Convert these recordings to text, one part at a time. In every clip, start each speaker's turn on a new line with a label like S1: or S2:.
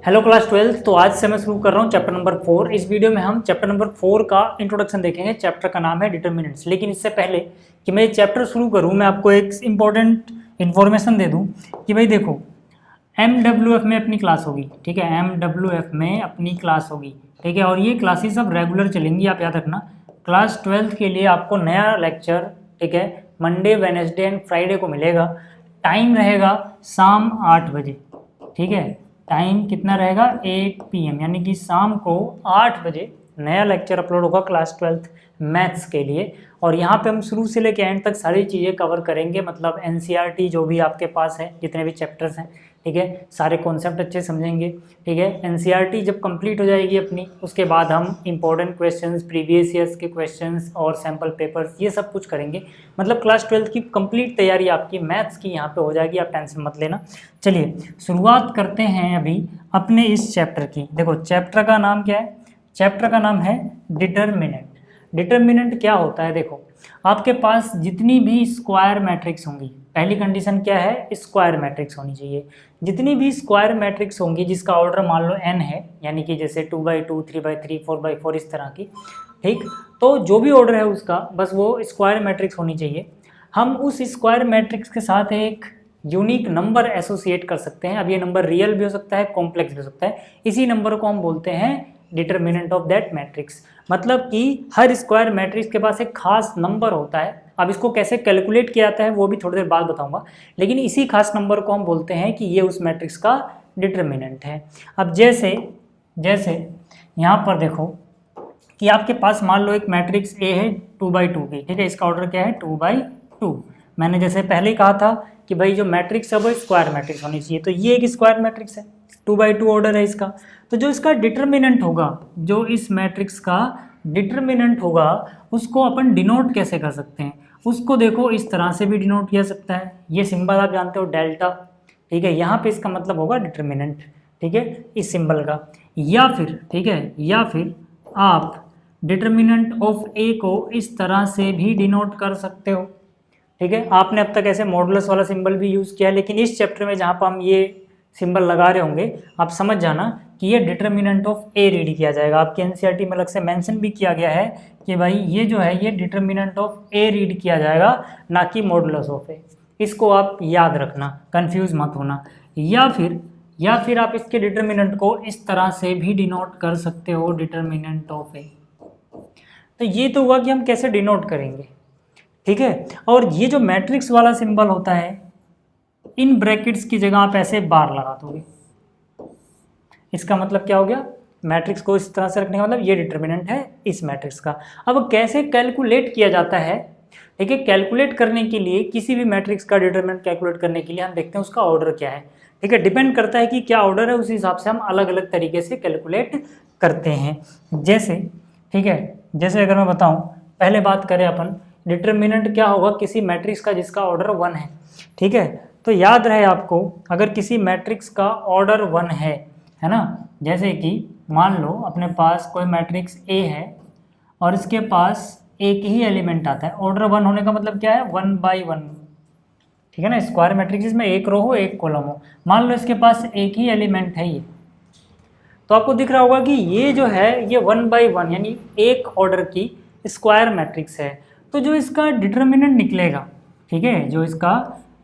S1: Hello class 12। तो आज से मैं शुरू कर रहा हूँ चैप्टर नंबर 4। इस वीडियो में हम चैप्टर नंबर 4 का इंट्रोडक्शन देखेंगे। चैप्टर का नाम है डिटर्मिनेंट्स। लेकिन इससे पहले कि मैं ये चैप्टर शुरू करूँ, मैं आपको एक इम्पॉर्टेंट इन्फॉर्मेशन दे दूँ कि भाई देखो, MWF में अपनी क्लास होगी, ठीक है। MWF में अपनी क्लास होगी, ठीक है। और ये क्लासेस अब रेगुलर चलेंगी, आप याद रखना। क्लास 12 के लिए आपको नया लेक्चर, ठीक है, मंडे, वेडनेसडे एंड फ्राइडे को मिलेगा। टाइम रहेगा शाम 8 बजे, ठीक है। टाइम कितना रहेगा? 8 PM, यानी कि शाम को 8 बजे नया लेक्चर अपलोड होगा क्लास 12 मैथ्स के लिए। और यहाँ पे हम शुरू से लेकर एंड तक सारी चीज़ें कवर करेंगे, मतलब NCERT जो भी आपके पास है, जितने भी चैप्टर्स हैं, ठीक है, सारे कॉन्सेप्ट अच्छे समझेंगे, ठीक है। NCERT जब कंप्लीट हो जाएगी अपनी, उसके बाद हम इंपॉर्टेंट क्वेश्चंस, प्रीवियस ईयर्स के क्वेश्चंस और सैम्पल पेपर्स, ये सब कुछ करेंगे। मतलब क्लास 12 की कंप्लीट तैयारी आपकी मैथ्स की यहाँ पे हो जाएगी, आप टेंशन मत लेना। चलिए शुरुआत करते हैं अभी अपने इस चैप्टर की। देखो चैप्टर का नाम क्या है? चैप्टर का नाम है डिटर्मिनेंट। डिटर्मिनेंट क्या होता है? देखो, आपके पास जितनी भी स्क्वायर मैट्रिक्स होंगी, पहली कंडीशन क्या है? स्क्वायर मैट्रिक्स होनी चाहिए। जितनी भी स्क्वायर मैट्रिक्स होंगी जिसका ऑर्डर मान लो n है, यानी कि जैसे 2x2, 3x3, 4x4, इस तरह की, ठीक। तो जो भी ऑर्डर है उसका, बस वो स्क्वायर मैट्रिक्स होनी चाहिए। हम उस स्क्वायर मैट्रिक्स के साथ एक यूनिक नंबर एसोसिएट कर सकते हैं। अब ये नंबर रियल भी हो सकता है, कॉम्प्लेक्स भी हो सकता है। इसी नंबर को हम बोलते हैं डिटर्मिनेंट ऑफ दैट मैट्रिक्स। मतलब कि हर स्क्वायर मैट्रिक्स के पास एक खास नंबर होता है। अब इसको कैसे कैलकुलेट किया जाता है वो भी थोड़ी देर बाद बताऊंगा, लेकिन इसी खास नंबर को हम बोलते हैं कि ये उस मैट्रिक्स का डिटर्मिनेंट है। अब जैसे जैसे यहाँ पर देखो कि आपके पास मान लो एक मैट्रिक्स A है 2x2 की, ठीक है। इसका ऑर्डर क्या है? 2x2। मैंने जैसे पहले ही कहा था कि भाई जो मैट्रिक्स है वो स्क्वायर मैट्रिक्स होनी चाहिए, तो ये एक स्क्वायर मैट्रिक्स है, 2x2 ऑर्डर है इसका। तो जो इसका डिटर्मिनेंट होगा, जो इस मैट्रिक्स का डिटर्मिनेंट होगा, उसको अपन डिनोट कैसे कर सकते हैं? उसको देखो इस तरह से भी डिनोट किया सकता है। ये सिंबल आप जानते हो, डेल्टा, ठीक है। यहाँ पे इसका मतलब होगा डिटर्मिनेंट, ठीक है, इस सिंबल का। या फिर, ठीक है, या फिर आप डिटर्मिनेंट ऑफ A को इस तरह से भी डिनोट कर सकते हो, ठीक है। आपने अब तक ऐसे मॉडुलस वाला सिंबल भी यूज़ किया है, लेकिन इस चैप्टर में जहाँ पर हम ये सिंबल लगा रहे होंगे, आप समझ जाना कि ये डिटर्मिनेंट ऑफ A रीड किया जाएगा। आपके NCERT में अलग से मेंशन भी किया गया है कि भाई ये जो है ये डिटर्मिनेंट ऑफ A रीड किया जाएगा, ना कि मॉडुलस ऑफ A। इसको आप याद रखना, कंफ्यूज मत होना। या फिर आप इसके डिटर्मिनेंट को इस तरह से भी डिनोट कर सकते हो, डिटर्मिनेंट ऑफ A। तो ये तो हुआ कि हम कैसे डिनोट करेंगे, ठीक है। और ये जो मैट्रिक्स वाला सिंबल होता है, इन ब्रैकेट्स की जगह आप ऐसे बार लगा दोगे। इसका मतलब क्या हो गया? मैट्रिक्स को इस तरह से रखने का मतलब ये डिटर्मिनेंट है इस मैट्रिक्स का। अब कैसे कैलकुलेट किया जाता है, ठीक है। कैलकुलेट करने के लिए, किसी भी मैट्रिक्स का डिटर्मिनेंट कैलकुलेट करने के लिए हम देखते हैं उसका ऑर्डर क्या है, ठीक है। डिपेंड करता है कि क्या ऑर्डर है, उस हिसाब से हम अलग अलग तरीके से कैलकुलेट करते हैं। जैसे, ठीक है, जैसे अगर मैं बताऊं, पहले बात करें अपन, डिटर्मिनेंट क्या होगा किसी मैट्रिक्स का जिसका ऑर्डर 1 है, ठीक है। तो याद रहे आपको, अगर किसी मैट्रिक्स का ऑर्डर 1 है ना, जैसे कि मान लो अपने पास कोई मैट्रिक्स A है और इसके पास एक ही एलिमेंट आता है। ऑर्डर 1 होने का मतलब क्या है? 1/1, ठीक है ना। स्क्वायर मैट्रिक्स में एक रो हो, एक कॉलम हो। मान लो इसके पास एक ही एलिमेंट है ये, तो आपको दिख रहा होगा कि ये जो है ये 1/1 यानी एक ऑर्डर की स्क्वायर मैट्रिक्स है। तो जो इसका डिटर्मिनेंट निकलेगा, ठीक है, जो इसका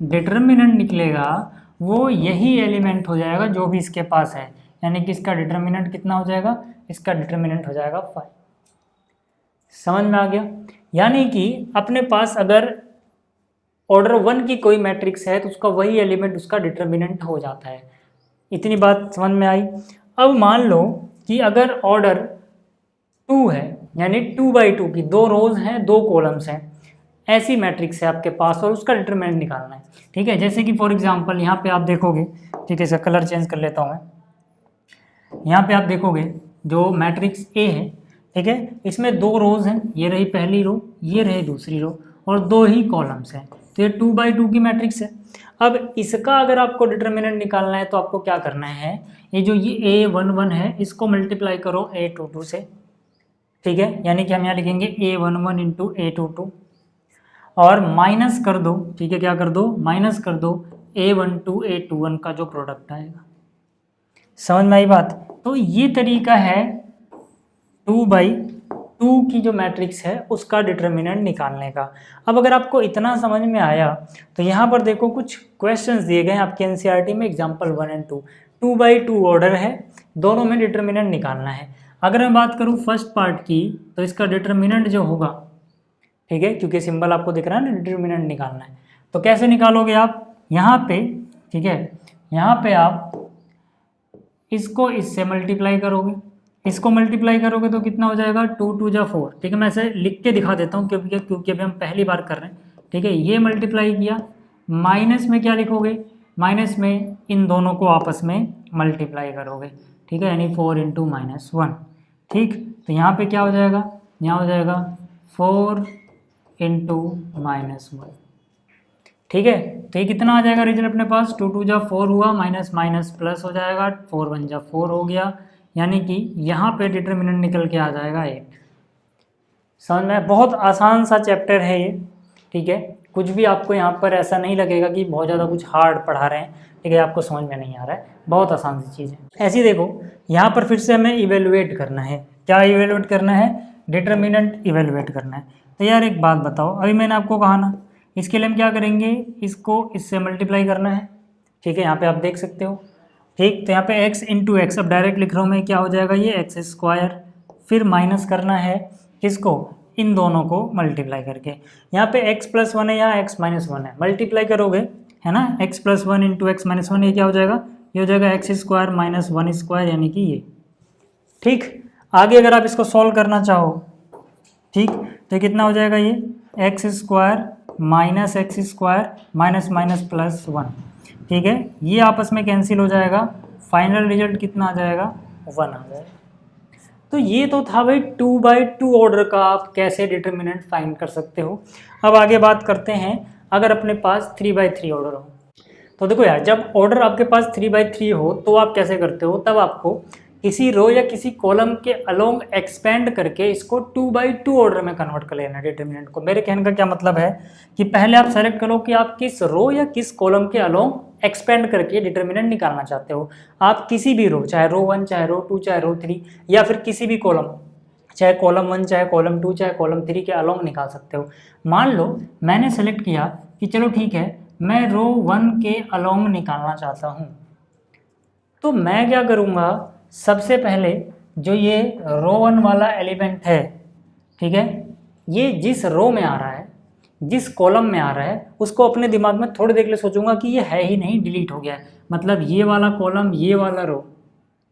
S1: डिटर्मिनेंट निकलेगा वो यही एलिमेंट हो जाएगा जो भी इसके पास है। यानी कि इसका डिटर्मिनेंट कितना हो जाएगा? इसका डिटर्मिनेंट हो जाएगा 5। समझ में आ गया? यानी कि अपने पास अगर ऑर्डर 1 की कोई मैट्रिक्स है तो उसका वही एलिमेंट उसका डिटर्मिनेंट हो जाता है। इतनी बात समझ में आई। अब मान लो कि अगर ऑर्डर 2 है, यानी 2/2 की 2 रोज हैं, 2 कॉलम्स हैं, ऐसी मैट्रिक्स है आपके पास और उसका डिटर्मिनेंट निकालना है, ठीक है। जैसे कि फॉर एग्जांपल यहाँ पे आप देखोगे, ठीक है, इसका कलर चेंज कर लेता हूँ मैं। यहाँ पे आप देखोगे जो मैट्रिक्स A है, ठीक है, इसमें 2 रोज हैं, ये रही पहली रो, ये रही दूसरी रो, और 2 ही कॉलम्स हैं। तो ये 2/2 की मैट्रिक्स है। अब इसका अगर आपको डिटर्मिनेंट निकालना है तो आपको क्या करना है? ये जो ये A11 है इसको मल्टीप्लाई करो A22 से, ठीक है। यानी कि हम यहाँ लिखेंगे A11 इंटू A22 और माइनस कर दो, ठीक है, क्या कर दो? माइनस कर दो A12 A21 का जो प्रोडक्ट आएगा, समझ में आई बात। तो ये तरीका है 2/2 की जो मैट्रिक्स है उसका डिटर्मिनेंट निकालने का। अब अगर आपको इतना समझ में आया तो यहाँ पर देखो कुछ क्वेश्चंस दिए गए हैं आपके एनसीईआरटी में, एग्जांपल 1 और 2, 2/2 ऑर्डर है, दोनों में डिटर्मिनेंट निकालना है। अगर मैं बात करूँ फर्स्ट पार्ट की तो इसका डिटर्मिनेंट जो होगा, ठीक है, क्योंकि सिंबल आपको दिख रहा है ना, डिटर्मिनेंट निकालना है। तो कैसे निकालोगे आप, यहाँ पे, ठीक है, यहाँ पे आप इसको इससे मल्टीप्लाई करोगे, इसको मल्टीप्लाई करोगे तो कितना हो जाएगा, 2 2 जा 4, ठीक है। मैं ऐसे लिख के दिखा देता हूँ क्योंकि अभी हम पहली बार कर रहे हैं, ठीक है। ये मल्टीप्लाई किया, माइनस में क्या लिखोगे, माइनस में इन दोनों को आपस में मल्टीप्लाई करोगे, ठीक है, यानी 4 × -1, ठीक। तो यहाँ पे क्या हो जाएगा, यहाँ हो जाएगा 4 × -1, ठीक है। तो ये कितना आ जाएगा रिजल्ट अपने पास, 2 2 जा 4 हुआ, माइनस माइनस प्लस हो जाएगा, 4 1 जा 4 हो गया, यानी कि यहाँ पे डिटर्मिनेंट निकल के आ जाएगा 8। समझ में, बहुत आसान सा चैप्टर है ये, ठीक है। कुछ भी आपको यहाँ पर ऐसा नहीं लगेगा कि बहुत ज़्यादा कुछ हार्ड पढ़ा रहे हैं, ठीक है, आपको समझ में नहीं आ रहा है, बहुत आसान सी चीज़ है। ऐसी देखो यहाँ पर फिर से हमें इवेलुएट करना है, क्या इवेलुएट करना है, डिटर्मिनेंट इवेलुएट करना है। तो यार एक बात बताओ, अभी मैंने आपको कहा ना, इसके लिए हम क्या करेंगे, इसको इससे मल्टीप्लाई करना है, ठीक है, यहाँ पे आप देख सकते हो, ठीक। तो यहाँ पे x × x, अब डायरेक्ट लिख रहा हूँ मैं, क्या हो जाएगा ये x², फिर माइनस करना है किसको, इन दोनों को मल्टीप्लाई करके। यहाँ पे x + 1 है, यहाँ x - 1 है, मल्टीप्लाई करोगे, है ना, x + 1 × x - 1, ये क्या हो जाएगा, ये हो जाएगा x² - 1², यानी कि ये, ठीक। आगे अगर आप इसको सॉल्व करना चाहो, ठीक, तो कितना हो जाएगा ये x² - x² minus minus plus 1, ठीक है। ये आपस में कैंसिल हो जाएगा, फाइनल रिजल्ट कितना आ जाएगा, 1 आ जाएगा। तो ये तो था भाई 2/2 ऑर्डर का आप कैसे डिटर्मिनेंट फाइंड कर सकते हो। अब आगे बात करते हैं, अगर अपने पास 3/3 ऑर्डर हो, तो देखो यार, जब ऑर्डर आपके पास 3/3 हो तो आप कैसे करते हो, तब आपको किसी रो या किसी कॉलम के अलोंग एक्सपेंड करके इसको 2/2 ऑर्डर में कन्वर्ट कर लेना डिटर्मिनेंट को। मेरे कहने का क्या मतलब है कि पहले आप सेलेक्ट करो कि आप किस रो या किस कॉलम के अलोंग एक्सपेंड करके डिटर्मिनेंट निकालना चाहते हो। आप किसी भी रो, चाहे रो 1, चाहे रो 2, चाहे रो 3, या फिर किसी भी कॉलम, चाहे कॉलम 1, चाहे कॉलम 2, चाहे कॉलम 3 के अलोंग निकाल सकते हो। मान लो मैंने सेलेक्ट किया कि चलो ठीक है, मैं रो 1 के अलोंग निकालना चाहता हूँ, तो मैं क्या करूँगा, सबसे पहले जो ये रो 1 वाला एलिमेंट है, ठीक है, ये जिस रो में आ रहा है, जिस कॉलम में आ रहा है, उसको अपने दिमाग में थोड़ी देर के लिए सोचूंगा कि ये है ही नहीं, डिलीट हो गया है, मतलब ये वाला कॉलम, ये वाला रो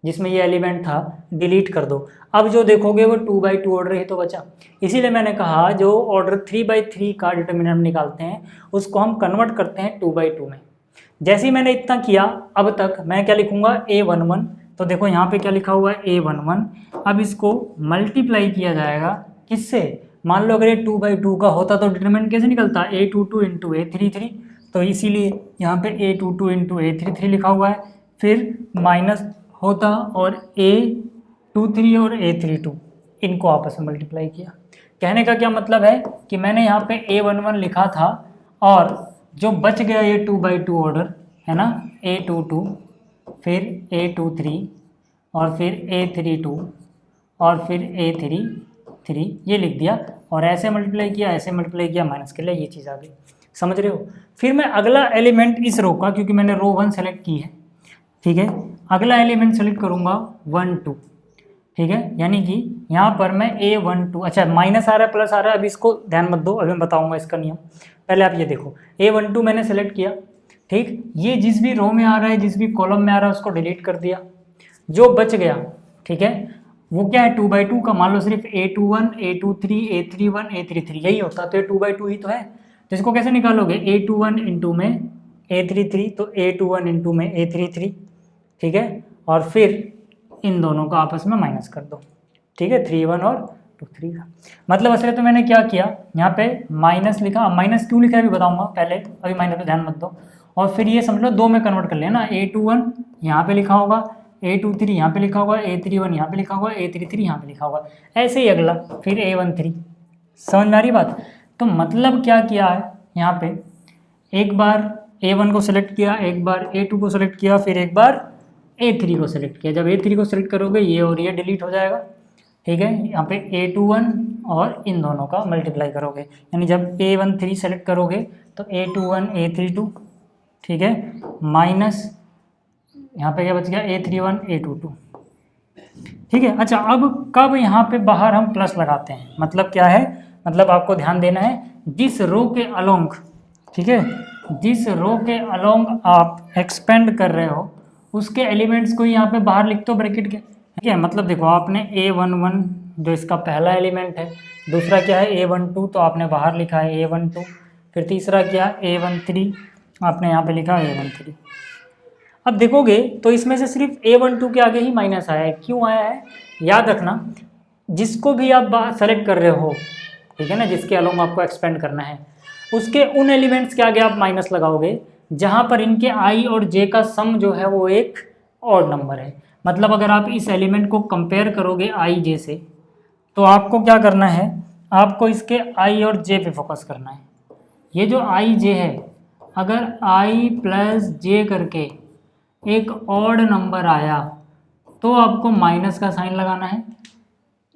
S1: जिसमें ये एलिमेंट था, डिलीट कर दो। अब जो देखोगे वो 2/2 ऑर्डर ही तो बचा। इसीलिए मैंने कहा जो ऑर्डर 3/3 का डिटर्मिनेंट निकालते हैं उसको हम कन्वर्ट करते हैं 2/2 में। जैसे ही मैंने इतना किया, अब तक मैं क्या लिखूंगा, A11, तो देखो यहाँ पे क्या लिखा हुआ है, A11। अब इसको मल्टीप्लाई किया जाएगा किससे, मान लो अगर ये 2/2 का होता तो डिटरमिनेंट कैसे निकलता, A22 × A33, तो इसीलिए यहाँ पे A22 × A33 लिखा हुआ है, फिर माइनस होता और A23 और A32 इनको आपस में मल्टीप्लाई किया। कहने का क्या मतलब है कि मैंने यहाँ पे A11 लिखा था और जो बच गया ये 2/2 ऑर्डर है ना, A22, फिर A23 और फिर A32 और फिर A33, ये लिख दिया और ऐसे मल्टीप्लाई किया, ऐसे मल्टीप्लाई किया, माइनस के लिए ये चीज़ आ गई। समझ रहे हो। फिर मैं अगला एलिमेंट इस रो का, क्योंकि मैंने रो 1 सेलेक्ट की है, ठीक है, अगला एलिमेंट सेलेक्ट करूँगा 1 2, ठीक है, यानी कि यहाँ पर मैं A12, अच्छा माइनस आ रहा है प्लस आ रहा है, अभी इसको ध्यान मत दो, अभी मैं बताऊँगा इसका नियम। पहले आप ये देखो, A12 मैंने सेलेक्ट किया, ठीक, ये जिस भी रो में आ रहा है, जिस भी कॉलम में आ रहा है उसको डिलीट कर दिया, जो बच गया, ठीक है, वो क्या है 2/2 का, मान लो सिर्फ A21, A23, A31, A33 यही होता, तो ये 2/2 ही तो है। तो इसको कैसे निकालोगे, A21 इंटू में A33, तो A21 इंटू में A33, ठीक है, और फिर इन दोनों का आपस में माइनस कर दो, ठीक है, 3 1 और 2 3 का। मतलब असल तो मैंने क्या किया, यहाँ पे माइनस लिखा, माइनस क्यों लिखा है अभी बताऊंगा, पहले अभी माइनस पे ध्यान मत दो। और फिर ये समझ लो 2 में कन्वर्ट कर लेना, A21 यहाँ पे लिखा होगा, A23 यहाँ पे लिखा होगा, A31 यहाँ पे लिखा होगा, A33 यहाँ पे लिखा होगा, ऐसे ही अगला फिर A13। समझ में आ रही बात। तो मतलब क्या किया है, यहाँ पे एक बार A1 को सिलेक्ट किया, एक बार A2 को सिलेक्ट किया, फिर एक बार A3 को सेलेक्ट किया। जब A3 को सेलेक्ट करोगे ये और ये डिलीट हो जाएगा, ठीक है। यहाँ पे A21 और इन दोनों का मल्टीप्लाई करोगे, यानी जब A13 सेलेक्ट करोगे तो A21 A32, ठीक है, माइनस यहाँ पे क्या बच गया A31 A22, ठीक है। अच्छा, अब कब यहाँ पे बाहर हम प्लस लगाते हैं, मतलब क्या है, मतलब आपको ध्यान देना है जिस रो के अलोंग, ठीक है, जिस रो के अलोंग आप एक्सपेंड कर रहे हो उसके एलिमेंट्स को यहाँ पे बाहर लिखते हो ब्रैकेट के, ठीक है। मतलब देखो आपने A11 जो इसका पहला एलिमेंट है, दूसरा क्या है A12 तो आपने बाहर लिखा है A12, फिर तीसरा क्या A13 आपने यहाँ पे लिखा A13। अब देखोगे तो इसमें से सिर्फ A12 के आगे ही माइनस आया है। क्यों आया है, याद रखना, जिसको भी आप सेलेक्ट कर रहे हो, ठीक है ना, जिसके अलोंग आपको एक्सपेंड करना है, उसके उन एलिमेंट्स के आगे आप माइनस लगाओगे जहाँ पर इनके I और J का सम जो है वो एक ऑड नंबर है। मतलब अगर आप इस एलिमेंट को कंपेयर करोगे I J से, तो आपको क्या करना है, आपको इसके I और J पे फोकस करना है। ये जो I J है, अगर I प्लस J करके एक ऑड नंबर आया तो आपको माइनस का साइन लगाना है,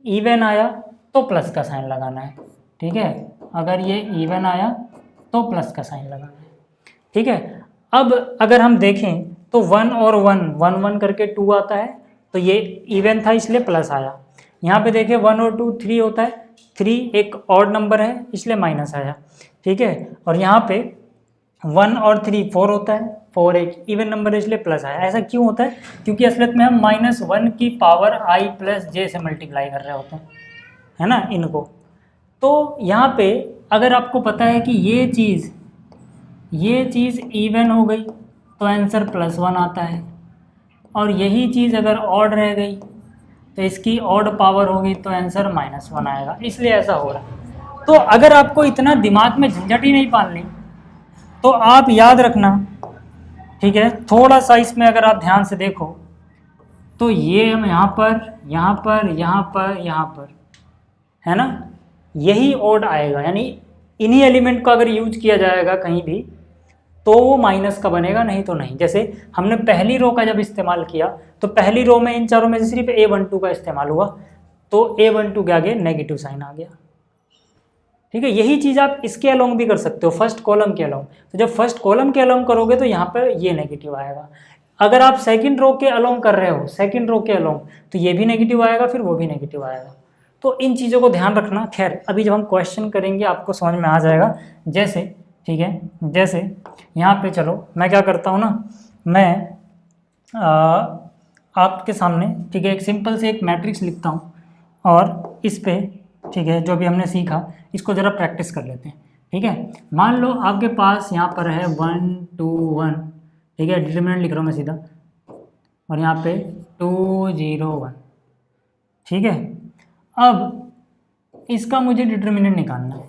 S1: इवन आया तो प्लस का साइन लगाना है, ठीक है। अगर ये इवन आया तो प्लस का साइन लगाना है, ठीक है। अब अगर हम देखें तो 1 और 1 1 1 करके 2 आता है, तो ये इवन था इसलिए प्लस आया। यहाँ पे देखें 1 और 2 3 होता है, 3 एक ऑड नंबर है इसलिए माइनस आया, ठीक है। और यहाँ पे 1 और 3 4 होता है, 4 एक इवन नंबर है इसलिए प्लस आया। ऐसा क्यों होता है, क्योंकि असलियत में हम -1 की पावर I प्लस J से मल्टीप्लाई कर रहे होते हैं, है ना, इनको। तो यहाँ पे अगर आपको पता है कि ये चीज़ इवन हो गई तो आंसर +1 आता है, और यही चीज़ अगर ऑड रह गई तो इसकी ऑड पावर होगी तो आंसर -1 आएगा, इसलिए ऐसा हो रहा है। तो अगर आपको इतना दिमाग में झंझट ही नहीं पालनी तो आप याद रखना, ठीक है, थोड़ा सा इसमें अगर आप ध्यान से देखो तो ये हम यहाँ पर है ना, यही ऑड आएगा, यानी इन्हीं एलिमेंट को अगर यूज किया जाएगा कहीं भी तो वो माइनस का बनेगा, नहीं तो नहीं। जैसे हमने पहली रो का जब इस्तेमाल किया तो पहली रो में इन चारों में से सिर्फ A12 का इस्तेमाल हुआ, तो A12 के आगे नेगेटिव साइन आ गया, ठीक है। यही चीज़ आप इसके अलोंग भी कर सकते हो, फर्स्ट कॉलम के अलोंग। तो जब फर्स्ट कॉलम के अलोंग करोगे तो यहाँ पर ये नेगेटिव आएगा। अगर आप सेकंड रो के अलोंग कर रहे हो, सेकंड रो के अलोंग, तो ये भी नेगेटिव आएगा, फिर वो भी नेगेटिव आएगा। तो इन चीज़ों को ध्यान रखना। खैर अभी जब हम क्वेश्चन करेंगे आपको समझ में आ जाएगा। जैसे, ठीक है, जैसे यहाँ पे चलो मैं क्या करता हूँ ना, मैं आपके सामने, ठीक है, एक सिंपल से एक मैट्रिक्स लिखता हूँ और इस पे, ठीक है, जो भी हमने सीखा इसको ज़रा प्रैक्टिस कर लेते हैं, ठीक है। मान लो आपके पास यहाँ पर है 1 2 1, ठीक है, डिटरमिनेंट लिख रहा हूँ मैं सीधा, और यहाँ पे 2 0 1, ठीक है। अब इसका मुझे डिटरमिनेंट निकालना है,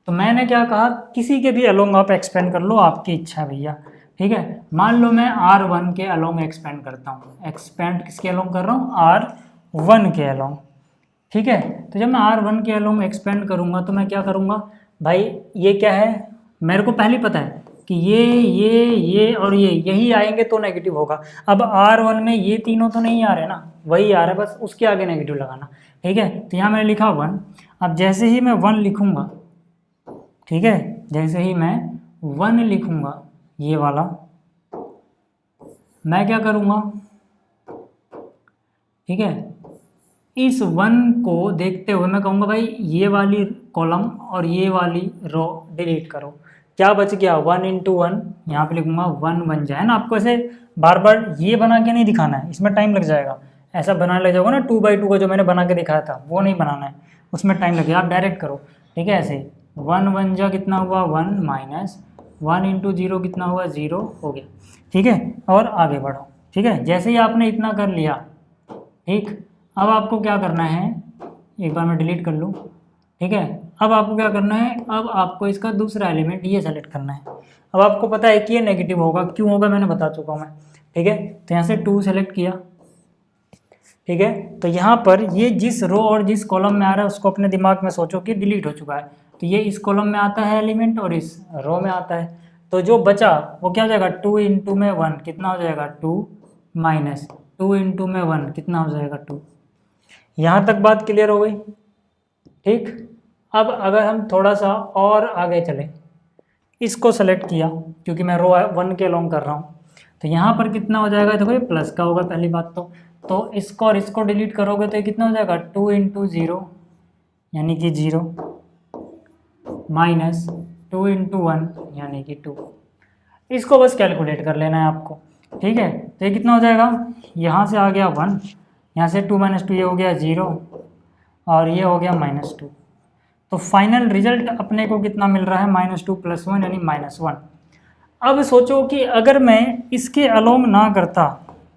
S1: तो मैंने क्या कहा, किसी के भी अलोंग आप एक्सपेंड कर लो, आपकी इच्छा भैया, ठीक है। मान लो मैं R1 के अलोंग एक्सपेंड करता हूँ, एक्सपेंड किसके अलोंग कर रहा हूँ, R1 के अलोंग, ठीक है। तो जब मैं R1 के अलोंग एक्सपेंड करूँगा तो मैं क्या करूँगा भाई, ये क्या है, मेरे को पहले पता है कि ये और यही आएंगे तो नेगेटिव होगा। अब R1 में ये तीनों तो नहीं आ रहे ना, वही आ रहा है, बस उसके आगे नेगेटिव लगाना, ठीक है। तो यहाँ मैंने लिखा 1। अब जैसे ही मैं 1 लिखूँगा, ठीक है, जैसे ही मैं 1 लिखूँगा ये वाला, मैं क्या करूँगा, ठीक है, इस 1 को देखते हुए मैं कहूँगा भाई ये वाली कॉलम और ये वाली रो डिलीट करो। क्या बच गया, 1 × 1, यहाँ पे लिखूँगा 1 बन जाए ना। आपको ऐसे बार बार ये बना के नहीं दिखाना है, इसमें टाइम लग जाएगा। ऐसा बनाने लग जाओगे ना 2/2 का जो मैंने बना के दिखाया था, वो नहीं बनाना है, उसमें टाइम लगेगा। आप डायरेक्ट करो, ठीक है। ऐसे 1 1 जा कितना हुआ 1 माइनस 1 × 0 कितना हुआ 0 हो गया, ठीक है। और आगे बढ़ो, ठीक है। जैसे ही आपने इतना कर लिया, ठीक, अब आपको क्या करना है, एक बार मैं डिलीट कर लूँ, ठीक है। अब आपको क्या करना है, अब आपको इसका दूसरा एलिमेंट ये सेलेक्ट करना है। अब आपको पता है कि ये नेगेटिव होगा, क्यों होगा मैंने बता चुका हूँ मैं, ठीक है। तो यहाँ से 2 सेलेक्ट किया, ठीक है। तो यहाँ पर ये जिस रो और जिस कॉलम में आ रहा है उसको अपने दिमाग में सोचो कि डिलीट हो चुका है। तो ये इस कॉलम में आता है एलिमेंट और इस रो में आता है, तो जो बचा वो क्या हो जाएगा 2 इंटू में 1 कितना हो जाएगा 2 माइनस 2 इंटू में 1 कितना हो जाएगा 2। यहाँ तक बात क्लियर हो गई। ठीक, अब अगर हम थोड़ा सा और आगे चले, इसको सेलेक्ट किया क्योंकि मैं रो 1 के अलोंग कर रहा हूँ, तो यहाँ पर कितना हो जाएगा, देखो ये प्लस का होगा पहली बात तो इसको और इसको डिलीट करोगे तो ये कितना हो जाएगा 2 इंटू 0 यानी कि 0 माइनस 2 इंटू 1 यानी कि 2। इसको बस कैलकुलेट कर लेना है आपको। ठीक है, तो ये कितना हो जाएगा, यहाँ से आ गया 1, यहाँ से 2 माइनस 2 ये हो गया 0 और ये हो गया -2। तो फाइनल रिजल्ट अपने को कितना मिल रहा है -2 + 1 यानी -1। अब सोचो कि अगर मैं इसके अलोंग ना करता,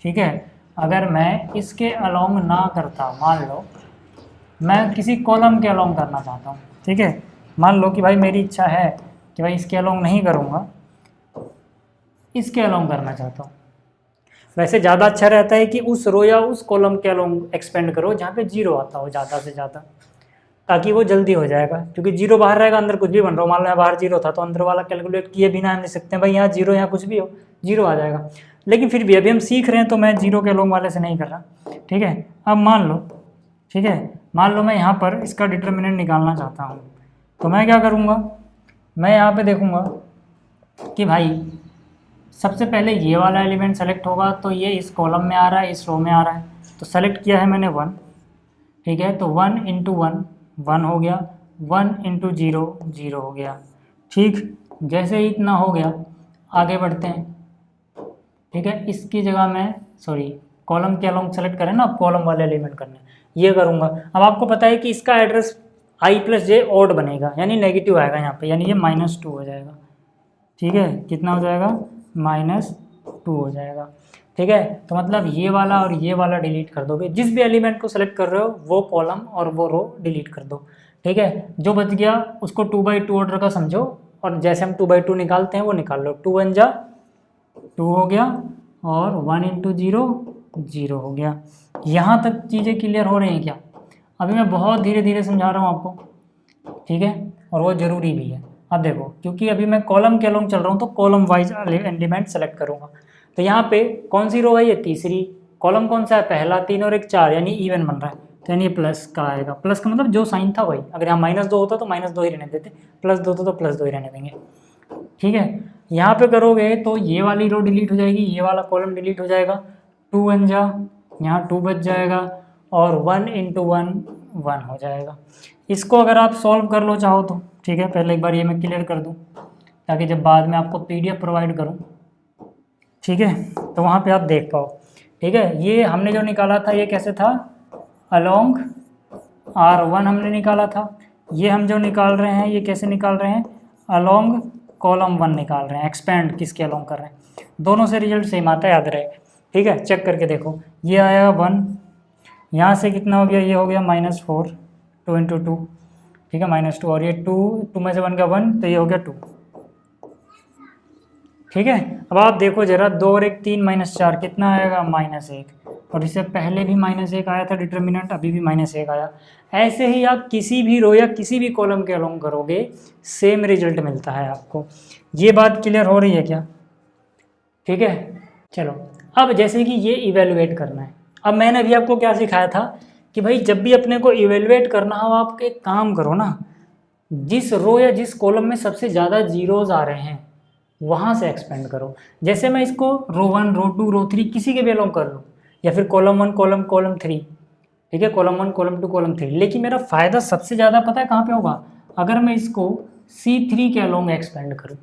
S1: ठीक है, अगर मैं इसके अलोंग ना करता, मान लो मैं किसी कॉलम के अलोंग करना चाहता हूँ, ठीक है, मान लो कि भाई मेरी इच्छा है कि भाई इसके अलोंग नहीं करूँगा, इसके अलोंग करना चाहता हूँ। वैसे ज़्यादा अच्छा रहता है कि उस रो या उस कॉलम के अलोंग एक्सपेंड करो जहाँ पे 0 आता हो ज़्यादा से ज़्यादा, ताकि वो जल्दी हो जाएगा, क्योंकि 0 बाहर रहेगा अंदर कुछ भी बन रहा हो। मान लो बाहर 0 था तो अंदर वाला कैलकुलेट किए बिना हम लिख सकते हैं भाई यहाँ 0, यहाँ कुछ भी हो 0 आ जाएगा। लेकिन फिर भी अभी हम सीख रहे हैं तो मैं 0 के अलोंग वाले से नहीं कर रहा। ठीक है, अब मान लो, ठीक है, मान लो मैं यहाँ पर इसका डिटर्मिनेंट निकालना चाहता हूँ, तो मैं क्या करूँगा, मैं यहाँ पे देखूँगा कि भाई सबसे पहले ये वाला एलिमेंट सेलेक्ट होगा, तो ये इस कॉलम में आ रहा है, इस रो में आ रहा है, तो सेलेक्ट किया है मैंने 1। ठीक है, तो 1 इंटू 1 1 हो गया, 1 इंटू 0 0 हो गया। ठीक, जैसे ही इतना हो गया आगे बढ़ते हैं। ठीक है, इसकी जगह मैं कॉलम के अलोंग सेलेक्ट करें ना, अब कॉलम वाले एलिमेंट करने, ये करूँगा। अब आपको पता है कि इसका एड्रेस i + j ऑड बनेगा, यानी नेगेटिव आएगा यहाँ पे, यानी ये -2 हो जाएगा। ठीक है, कितना हो जाएगा, -2 हो जाएगा। ठीक है, तो मतलब ये वाला और ये वाला डिलीट कर दोगे, जिस भी एलिमेंट को सेलेक्ट कर रहे हो वो कॉलम और वो रो डिलीट कर दो। ठीक है, जो बच गया उसको 2/2 ऑर्डर का समझो, और जैसे हम 2/2 निकालते हैं वो निकाल लो। 2 1 जा 2 हो गया, और 1 इंटू 0 0 हो गया। यहाँ तक चीज़ें क्लियर हो रही हैं क्या? अभी मैं बहुत धीरे धीरे समझा रहा हूँ आपको, ठीक है, और वो ज़रूरी भी है। अब देखो, क्योंकि अभी मैं कॉलम के अलोंग चल रहा हूँ तो कॉलम वाइज एलिमेंट सेलेक्ट करूँगा। तो यहाँ पे कौन सी रो है, ये तीसरी। कॉलम कौन सा है, पहला, 3 और 1 4, यानी इवन बन रहा है, तो यानी ये प्लस का आएगा। प्लस का मतलब जो साइन था वही, अगर यहाँ -2 होता तो -2 ही रहने देते, +2 होता तो +2 ही रहने देंगे। ठीक है, यहाँ पे करोगे तो ये वाली रो डिलीट हो जाएगी, ये वाला कॉलम डिलीट हो जाएगा। 2 1 जा, यहाँ 2 बच जाएगा, और 1 इंटू 1 1 हो जाएगा। इसको अगर आप सॉल्व कर लो चाहो तो, ठीक है, पहले एक बार ये मैं क्लियर कर दूँ ताकि जब बाद में आपको PDF प्रोवाइड करूँ, ठीक है, तो वहाँ पे आप देख पाओ। ठीक है, ये हमने जो निकाला था ये कैसे था, अलोंग R1 हमने निकाला था। ये हम जो निकाल रहे हैं ये कैसे निकाल रहे हैं, अलोंग कॉलम 1 निकाल रहे हैं, एक्सपेंड किसके अलोंग कर रहे हैं। दोनों से रिजल्ट सेम आता है, याद रहे। ठीक है, चेक करके देखो, ये आया 1, यहाँ से कितना हो गया, ये हो गया -4, 2 इंटू 2, ठीक है, -2, और ये 2 में से 1 का 1, तो ये हो गया 2। ठीक है, अब आप देखो जरा, 2 और 1 3, -4 कितना आएगा, -1, और इससे पहले भी -1 आया था डिटर्मिनेंट, अभी भी -1 आया। ऐसे ही आप किसी भी रो या किसी भी कॉलम के अलोंग करोगे सेम रिजल्ट मिलता है आपको। ये बात क्लियर हो रही है क्या? ठीक है, चलो अब जैसे कि ये इवेलुएट करना है। अब मैंने अभी आपको क्या सिखाया था कि भाई जब भी अपने को इवेलुएट करना हो, आप एक काम करो ना, जिस रो या जिस कॉलम में सबसे ज़्यादा जीरोज आ रहे हैं वहाँ से एक्सपेंड करो। जैसे मैं इसको रो 1 रो 2 रो 3 किसी के भी अलोंग कर लूँ, या फिर कॉलम 1 कॉलम 3, ठीक है, कॉलम 1 कॉलम 2 कॉलम 3, लेकिन मेरा फ़ायदा सबसे ज़्यादा पता है कहाँ पे होगा, अगर मैं इसको C3 के अलोंग एक्सपेंड करूँ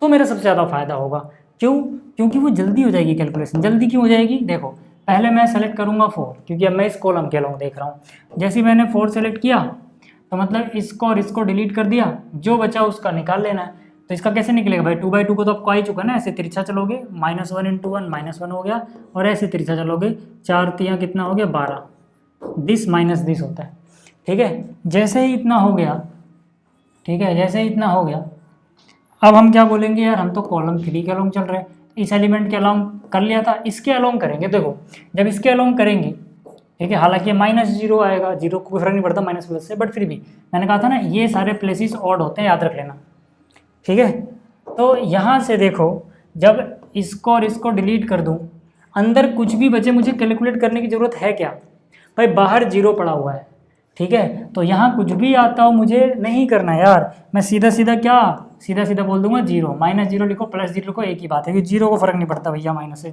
S1: तो मेरा सबसे ज़्यादा फ़ायदा होगा। क्यों? क्योंकि वो जल्दी हो जाएगी कैलकुलेशन। जल्दी क्यों हो जाएगी, देखो पहले मैं सेलेक्ट करूँगा 4, क्योंकि अब मैं इस कॉलम के अलोंग देख रहा हूँ। जैसे मैंने 4 सेलेक्ट किया तो मतलब इसको और इसको डिलीट कर दिया, जो बचा उसका निकाल लेना है। तो इसका कैसे निकलेगा भाई, 2/2 को तो आपको आ ही चुका ना, ऐसे तिरछा चलोगे, -1 इंटू 1 -1 हो गया, और ऐसे तिरछा चलोगे 4 3 कितना हो गया 12, दिस माइनस दिस होता है। ठीक है, जैसे ही इतना हो गया, ठीक है, जैसे ही इतना हो गया, अब हम क्या बोलेंगे, यार हम तो कॉलम 3 के अलोंग चल रहे हैं, इस एलिमेंट के अलोंग कर लिया था, इसके अलोंग करेंगे। देखो जब इसके अलोंग करेंगे, ठीक है, हालांकि -0 आएगा, 0 को कोई फर्क नहीं पड़ता माइनस प्लस से, बट फिर भी मैंने कहा था ना ये सारे प्लेसेस ऑड होते हैं, याद रख लेना। ठीक है, तो यहाँ से देखो, जब इसको और इसको डिलीट कर दूँ, अंदर कुछ भी बचे, मुझे कैलकुलेट करने की ज़रूरत है क्या भाई? बाहर जीरो पड़ा हुआ है, ठीक है। तो यहाँ कुछ भी आता हो मुझे नहीं करना यार, मैं सीधा सीधा क्या, सीधा सीधा बोल दूंगा जीरो। माइनस जीरो लिखो प्लस जीरो लिखो, एक ही बात है कि जीरो को फर्क नहीं पड़ता भैया माइनस से,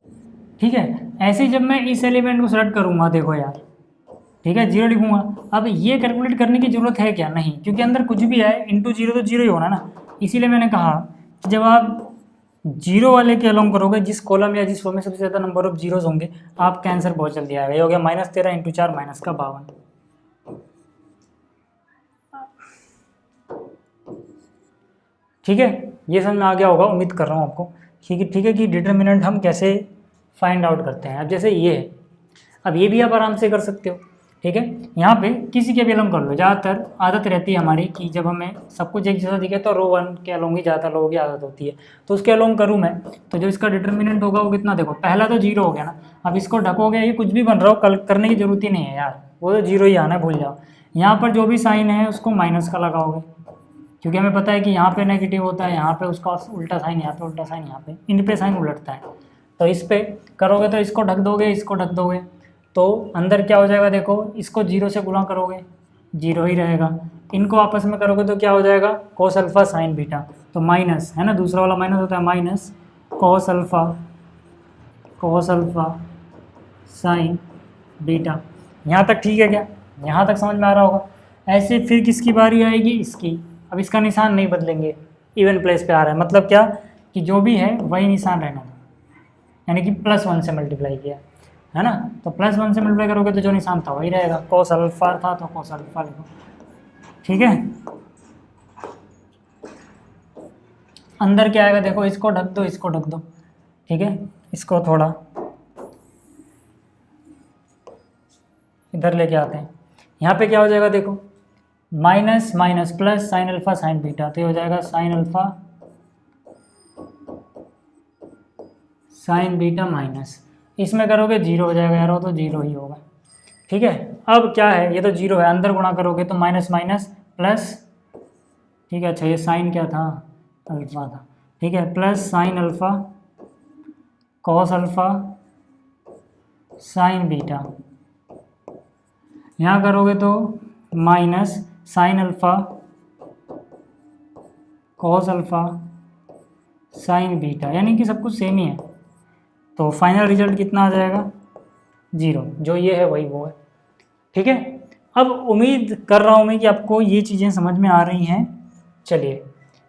S1: ठीक है। ऐसे ही जब मैं इस एलिमेंट को सेलेक्ट करूँगा, देखो यार, ठीक है, जीरो लिखूंगा। अब ये कैलकुलेट करने की ज़रूरत है क्या? नहीं, क्योंकि अंदर कुछ भी आए इंटू जीरो तो जीरो ही होना ना। इसीलिए मैंने कहा कि जब आप जीरो वाले के अलोंग करोगे, जिस कॉलम या जिस रो में सबसे ज़्यादा नंबर ऑफ जीरोज होंगे, आपका आंसर बहुत जल्दी आएगा। ये हो गया -13 इंटू 4 माइनस का 52। ठीक है, ये समझ में आ गया होगा, उम्मीद कर रहा हूँ आपको। ठीक है कि डिटर्मिनेंट हम कैसे फाइंड आउट करते हैं। अब जैसे ये है, अब ये भी आप आराम से कर सकते हो, ठीक है। यहाँ पे किसी के भी अलोंग कर लो। ज़्यादातर आदत रहती है हमारी कि जब हमें सब कुछ एक जैसा दिखे तो रो वन के अलोंग ही ज़्यादातर लोगों की आदत होती है, तो उसके अलोंग करूँ मैं, तो जो इसका डिटर्मिनेंट होगा वो कितना, देखो पहला तो जीरो हो गया ना। अब इसको ढकोगे, ये कुछ भी बन रहा हो कल करने की जरूरत ही नहीं है यार, वो तो जीरो ही आना है, भूल जाओ। यहाँ पर जो भी साइन है उसको माइनस का लगाओगे, क्योंकि हमें पता है कि यहाँ पे नेगेटिव होता है, यहाँ पे उसका उल्टा साइन, यहाँ पे उल्टा साइन, यहाँ पे इन पे साइन उलटता है। तो इस पे करोगे तो इसको ढक दोगे, इसको ढक दोगे, तो अंदर क्या हो जाएगा, देखो इसको जीरो से गुणा करोगे जीरो ही रहेगा, इनको आपस में करोगे तो क्या हो जाएगा, कोस अल्फा साइन बीटा। तो माइनस है ना, दूसरा वाला माइनस होता है, minus cos alpha sign beta. यहाँ तक ठीक है क्या? यहाँ तक समझ में आ रहा होगा। ऐसे फिर किसकी बारी आएगी, इसकी। अब इसका निशान नहीं बदलेंगे, इवन प्लेस पे आ रहा है, मतलब क्या कि जो भी है वही निशान रहना, यानी कि +1 से मल्टीप्लाई किया है ना। तो +1 से मल्टीप्लाई करोगे तो जो निशान था वही रहेगा, कोस अल्फा था तो कोस अल्फा लिखो, ठीक है। अंदर क्या आएगा, देखो इसको ढक दो, इसको ढक दो, ठीक है। इसको थोड़ा इधर लेके आते हैं। यहाँ पे क्या हो जाएगा, देखो minus minus plus sine alpha sign beta, तो ये हो जाएगा sine alpha sign beta minus, इसमें करोगे जीरो हो जाएगा यार, वो तो जीरो ही होगा, ठीक है। अब क्या है, ये तो जीरो है, अंदर गुणा करोगे तो माइनस माइनस प्लस, ठीक है। अच्छा ये साइन क्या था, अल्फा था, ठीक है, plus sine alpha cos alpha sign beta, यहाँ करोगे तो minus sine alpha cos alpha sign beta, यानी कि सब कुछ सेम ही है। तो फाइनल रिजल्ट कितना आ जाएगा, जीरो। जो ये है वही वो है, ठीक है। अब उम्मीद कर रहा हूँ मैं कि आपको ये चीज़ें समझ में आ रही हैं। चलिए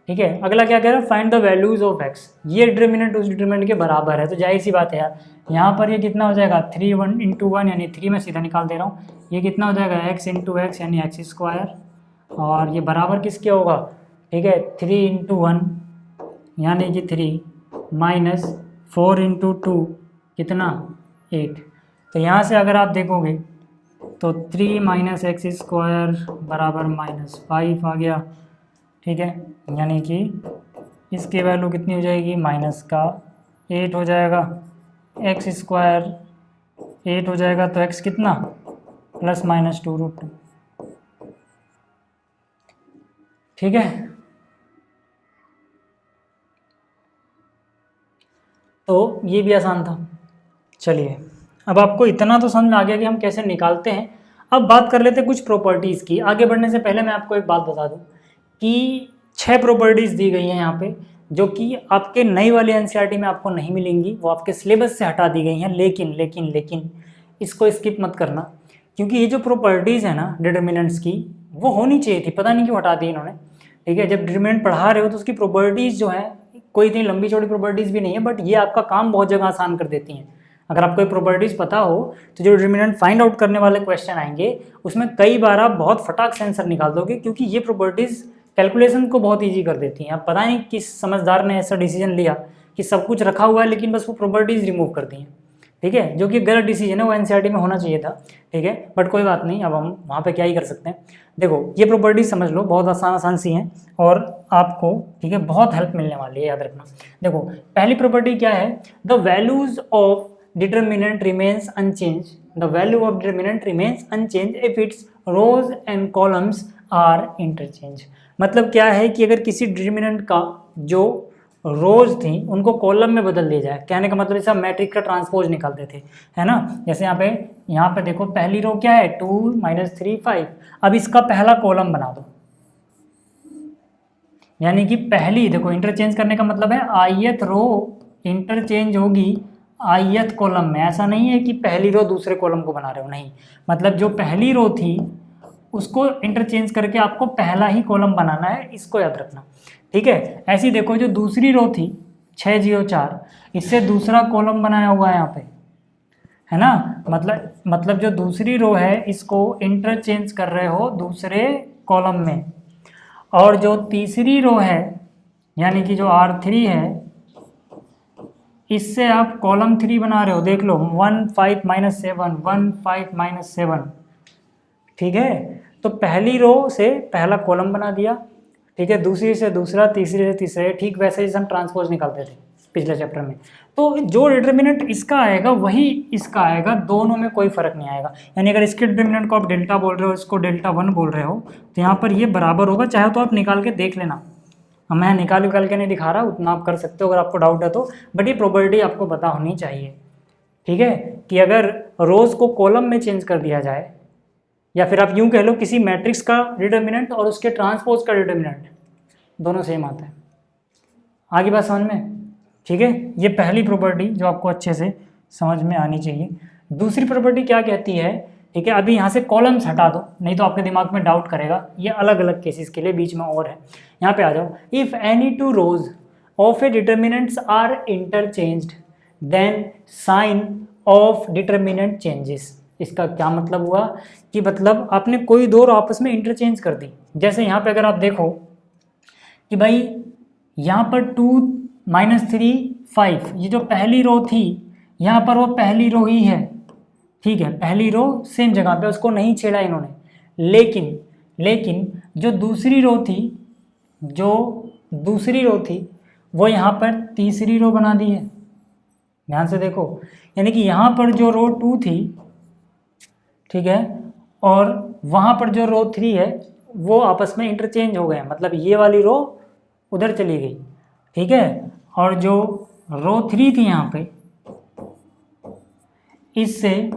S1: ठीक है, अगला क्या कह रहा है, find the values of x. ये डिटर्मिनेंट उस डिटर्मिनेंट के बराबर है, तो जाहिर सी बात है यार, यहाँ पर ये कितना हो जाएगा 3 1 इंटू 1, यानी 3 में सीधा निकाल दे रहा हूँ। ये कितना हो जाएगा x इंटू एक्स यानी x², और ये बराबर किसके होगा, ठीक है 3 इंटू 1 यानी कि 3 माइनस 4 इंटू 2 कितना 8। तो यहाँ से अगर आप देखोगे तो 3 माइनस x² बराबर -5 आ गया, ठीक है। यानी कि इसकी वैल्यू कितनी हो जाएगी, माइनस का 8 हो जाएगा, x² 8 हो जाएगा, तो x कितना +-2√2, ठीक है। तो ये भी आसान था। चलिए अब आपको इतना तो समझ में आ गया कि हम कैसे निकालते हैं। अब बात कर लेते हैं कुछ प्रॉपर्टीज़ की। आगे बढ़ने से पहले मैं आपको एक बात बता दूं कि 6 प्रॉपर्टीज़ दी गई हैं यहाँ पे, जो कि आपके नई वाले एनसीईआरटी में आपको नहीं मिलेंगी, वो आपके सिलेबस से हटा दी गई हैं। लेकिन इसको स्किप मत करना, क्योंकि ये जो प्रॉपर्टीज़ है ना डिटर्मिनेंट्स की, वो होनी चाहिए थी, पता नहीं क्यों हटा दी इन्होंने, ठीक है। जब डिटर्मिनेंट पढ़ा रहे हो तो उसकी प्रॉपर्टीज़ जो है कोई इतनी लंबी चौड़ी प्रॉपर्टीज़ भी नहीं है, बट ये आपका काम बहुत जगह आसान कर देती हैं। अगर आपको ये प्रॉपर्टीज़ पता हो तो जो डिटर्मिनेंट फाइंड आउट करने वाले क्वेश्चन आएंगे उसमें कई बार आप बहुत फटाक से आंसर निकाल दोगे, क्योंकि ये प्रॉपर्टीज़ कैलकुलेशन को बहुत ईजी कर देती हैं। अब पता नहीं किस समझदार ने ऐसा डिसीजन लिया कि सब कुछ रखा हुआ है लेकिन बस वो प्रॉपर्टीज़ रिमूव कर दी हैं, ठीक है, जो कि गलत डिसीजन है, वो एनसीईआरटी में होना चाहिए था, ठीक है। बट कोई बात नहीं, अब हम वहाँ पे क्या ही कर सकते हैं। देखो ये प्रॉपर्टीज समझ लो, बहुत आसान सी हैं और आपको, ठीक है, बहुत हेल्प मिलने वाली है, याद रखना। देखो पहली प्रॉपर्टी क्या है, the values of determinant remains unchange, the value of determinant remains unchange if its rows and columns are interchange. मतलब क्या है कि अगर किसी डिटर्मिनेंट का जो रोज थी उनको कॉलम में बदल दिया जाए। कहने का मतलब जैसे मैट्रिक्स का ट्रांसपोज निकालते थे, है ना। जैसे यहाँ पे देखो पहली रो क्या है 2 - 3 5। अब इसका पहला कॉलम बना दो, यानी कि पहली देखो इंटरचेंज करने का मतलब है ith रो इंटरचेंज होगी ith कॉलम में। ऐसा नहीं है कि पहली रो दूसरे कॉलम को बना रहे हो, नहीं, मतलब जो पहली रो थी उसको इंटरचेंज करके आपको पहला ही कॉलम बनाना है, इसको याद रखना, ठीक है। ऐसी देखो जो दूसरी रो थी 6 0 4, इससे दूसरा कॉलम बनाया हुआ है यहाँ पे, है ना। मतलब जो दूसरी रो है इसको इंटरचेंज कर रहे हो दूसरे कॉलम में। और जो तीसरी रो है यानी कि जो R3 है इससे आप कॉलम 3 बना रहे हो, देख लो 1 5 - 7 1 5 - 7, ठीक है। तो पहली रो से पहला कॉलम बना दिया, ठीक है, दूसरी से दूसरा, तीसरी से तीसरे, ठीक वैसे ही हम ट्रांसपोज निकालते थे पिछले चैप्टर में। तो जो डिटर्मिनेंट इसका आएगा वही इसका आएगा, दोनों में कोई फर्क नहीं आएगा। यानी अगर इसके डिटर्मिनेंट को आप डेल्टा बोल रहे हो, इसको डेल्टा 1 बोल रहे हो, तो यहाँ पर ये बराबर होगा। चाहे तो आप निकाल के देख लेना, मैं निकाल के नहीं दिखा रहा, उतना आप कर सकते हो अगर आपको डाउट है तो, बट ये प्रॉपर्टी आपको पता होनी चाहिए, ठीक है, कि अगर रोज को कॉलम में चेंज कर दिया जाए, या फिर आप यूं कह लो किसी मैट्रिक्स का डिटर्मिनेंट और उसके ट्रांसपोज का डिटर्मिनेंट दोनों सेम आता है। आगे बात समझ में, ठीक है। ये पहली प्रॉपर्टी जो आपको अच्छे से समझ में आनी चाहिए। दूसरी प्रॉपर्टी क्या कहती है, ठीक है, अभी यहाँ से कॉलम्स हटा दो, नहीं तो आपके दिमाग में डाउट करेगा, ये अलग अलग केसेस के लिए, बीच में और है। यहाँ पे आ जाओ, if any two rows of a determinants are interchanged then sign of determinant changes. इसका क्या मतलब हुआ कि मतलब आपने कोई दो रो आपस में इंटरचेंज कर दी। जैसे यहाँ पे अगर आप देखो कि भाई यहाँ पर 2 - 3 5, ये जो पहली रो थी यहाँ पर वो पहली रो ही है, ठीक है, पहली रो सेम जगह पे, उसको नहीं छेड़ा इन्होंने। लेकिन जो दूसरी रो थी वो यहाँ पर तीसरी रो बना दी है। ध्यान से देखो, यानी कि यहाँ पर जो रो 2 थी, ठीक है, और वहाँ पर जो रो 3 है वो आपस में इंटरचेंज हो गए, मतलब ये वाली रो उधर चली गई, ठीक है, और जो रो 3 थी यहाँ पे इससे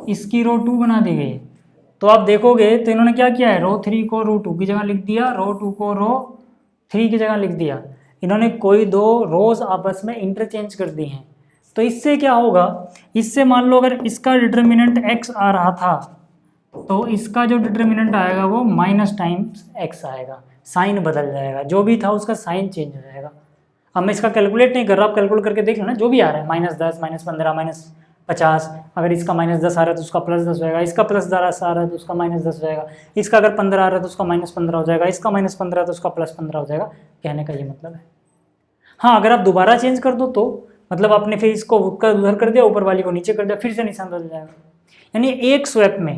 S1: इसकी रो 2 बना दी गई। तो आप देखोगे तो इन्होंने क्या किया है, रो 3 को रो 2 की जगह लिख दिया, रो 2 को रो 3 की जगह लिख दिया। इन्होंने कोई दो रोज आपस में इंटरचेंज कर दी हैं। तो इससे क्या होगा, इससे मान लो अगर इसका डिटर्मिनेंट x आ रहा था तो इसका जो डिटर्मिनेंट आएगा वो माइनस टाइम्स x आएगा, साइन बदल जाएगा, जो भी था उसका साइन चेंज हो जाएगा। अब मैं इसका कैलकुलेट नहीं कर रहा, आप कैलकुलेट करके देख लो ना, जो भी आ रहा है -10 -15 -50, अगर इसका -10 आ रहा है तो उसका +10 होएगा, इसका +10 आ रहा है तो उसका -10 हो जाएगा, इसका अगर 15 आ रहा है तो उसका -15 हो जाएगा, इसका -15 तो उसका +15 हो जाएगा। कहने का ये मतलब है। हाँ, अगर आप दोबारा चेंज कर दो तो मतलब आपने फिर इसको उधर कर दिया, ऊपर वाली को नीचे कर दिया, फिर से निशान बदल जाएगा। यानी एक स्वैप में,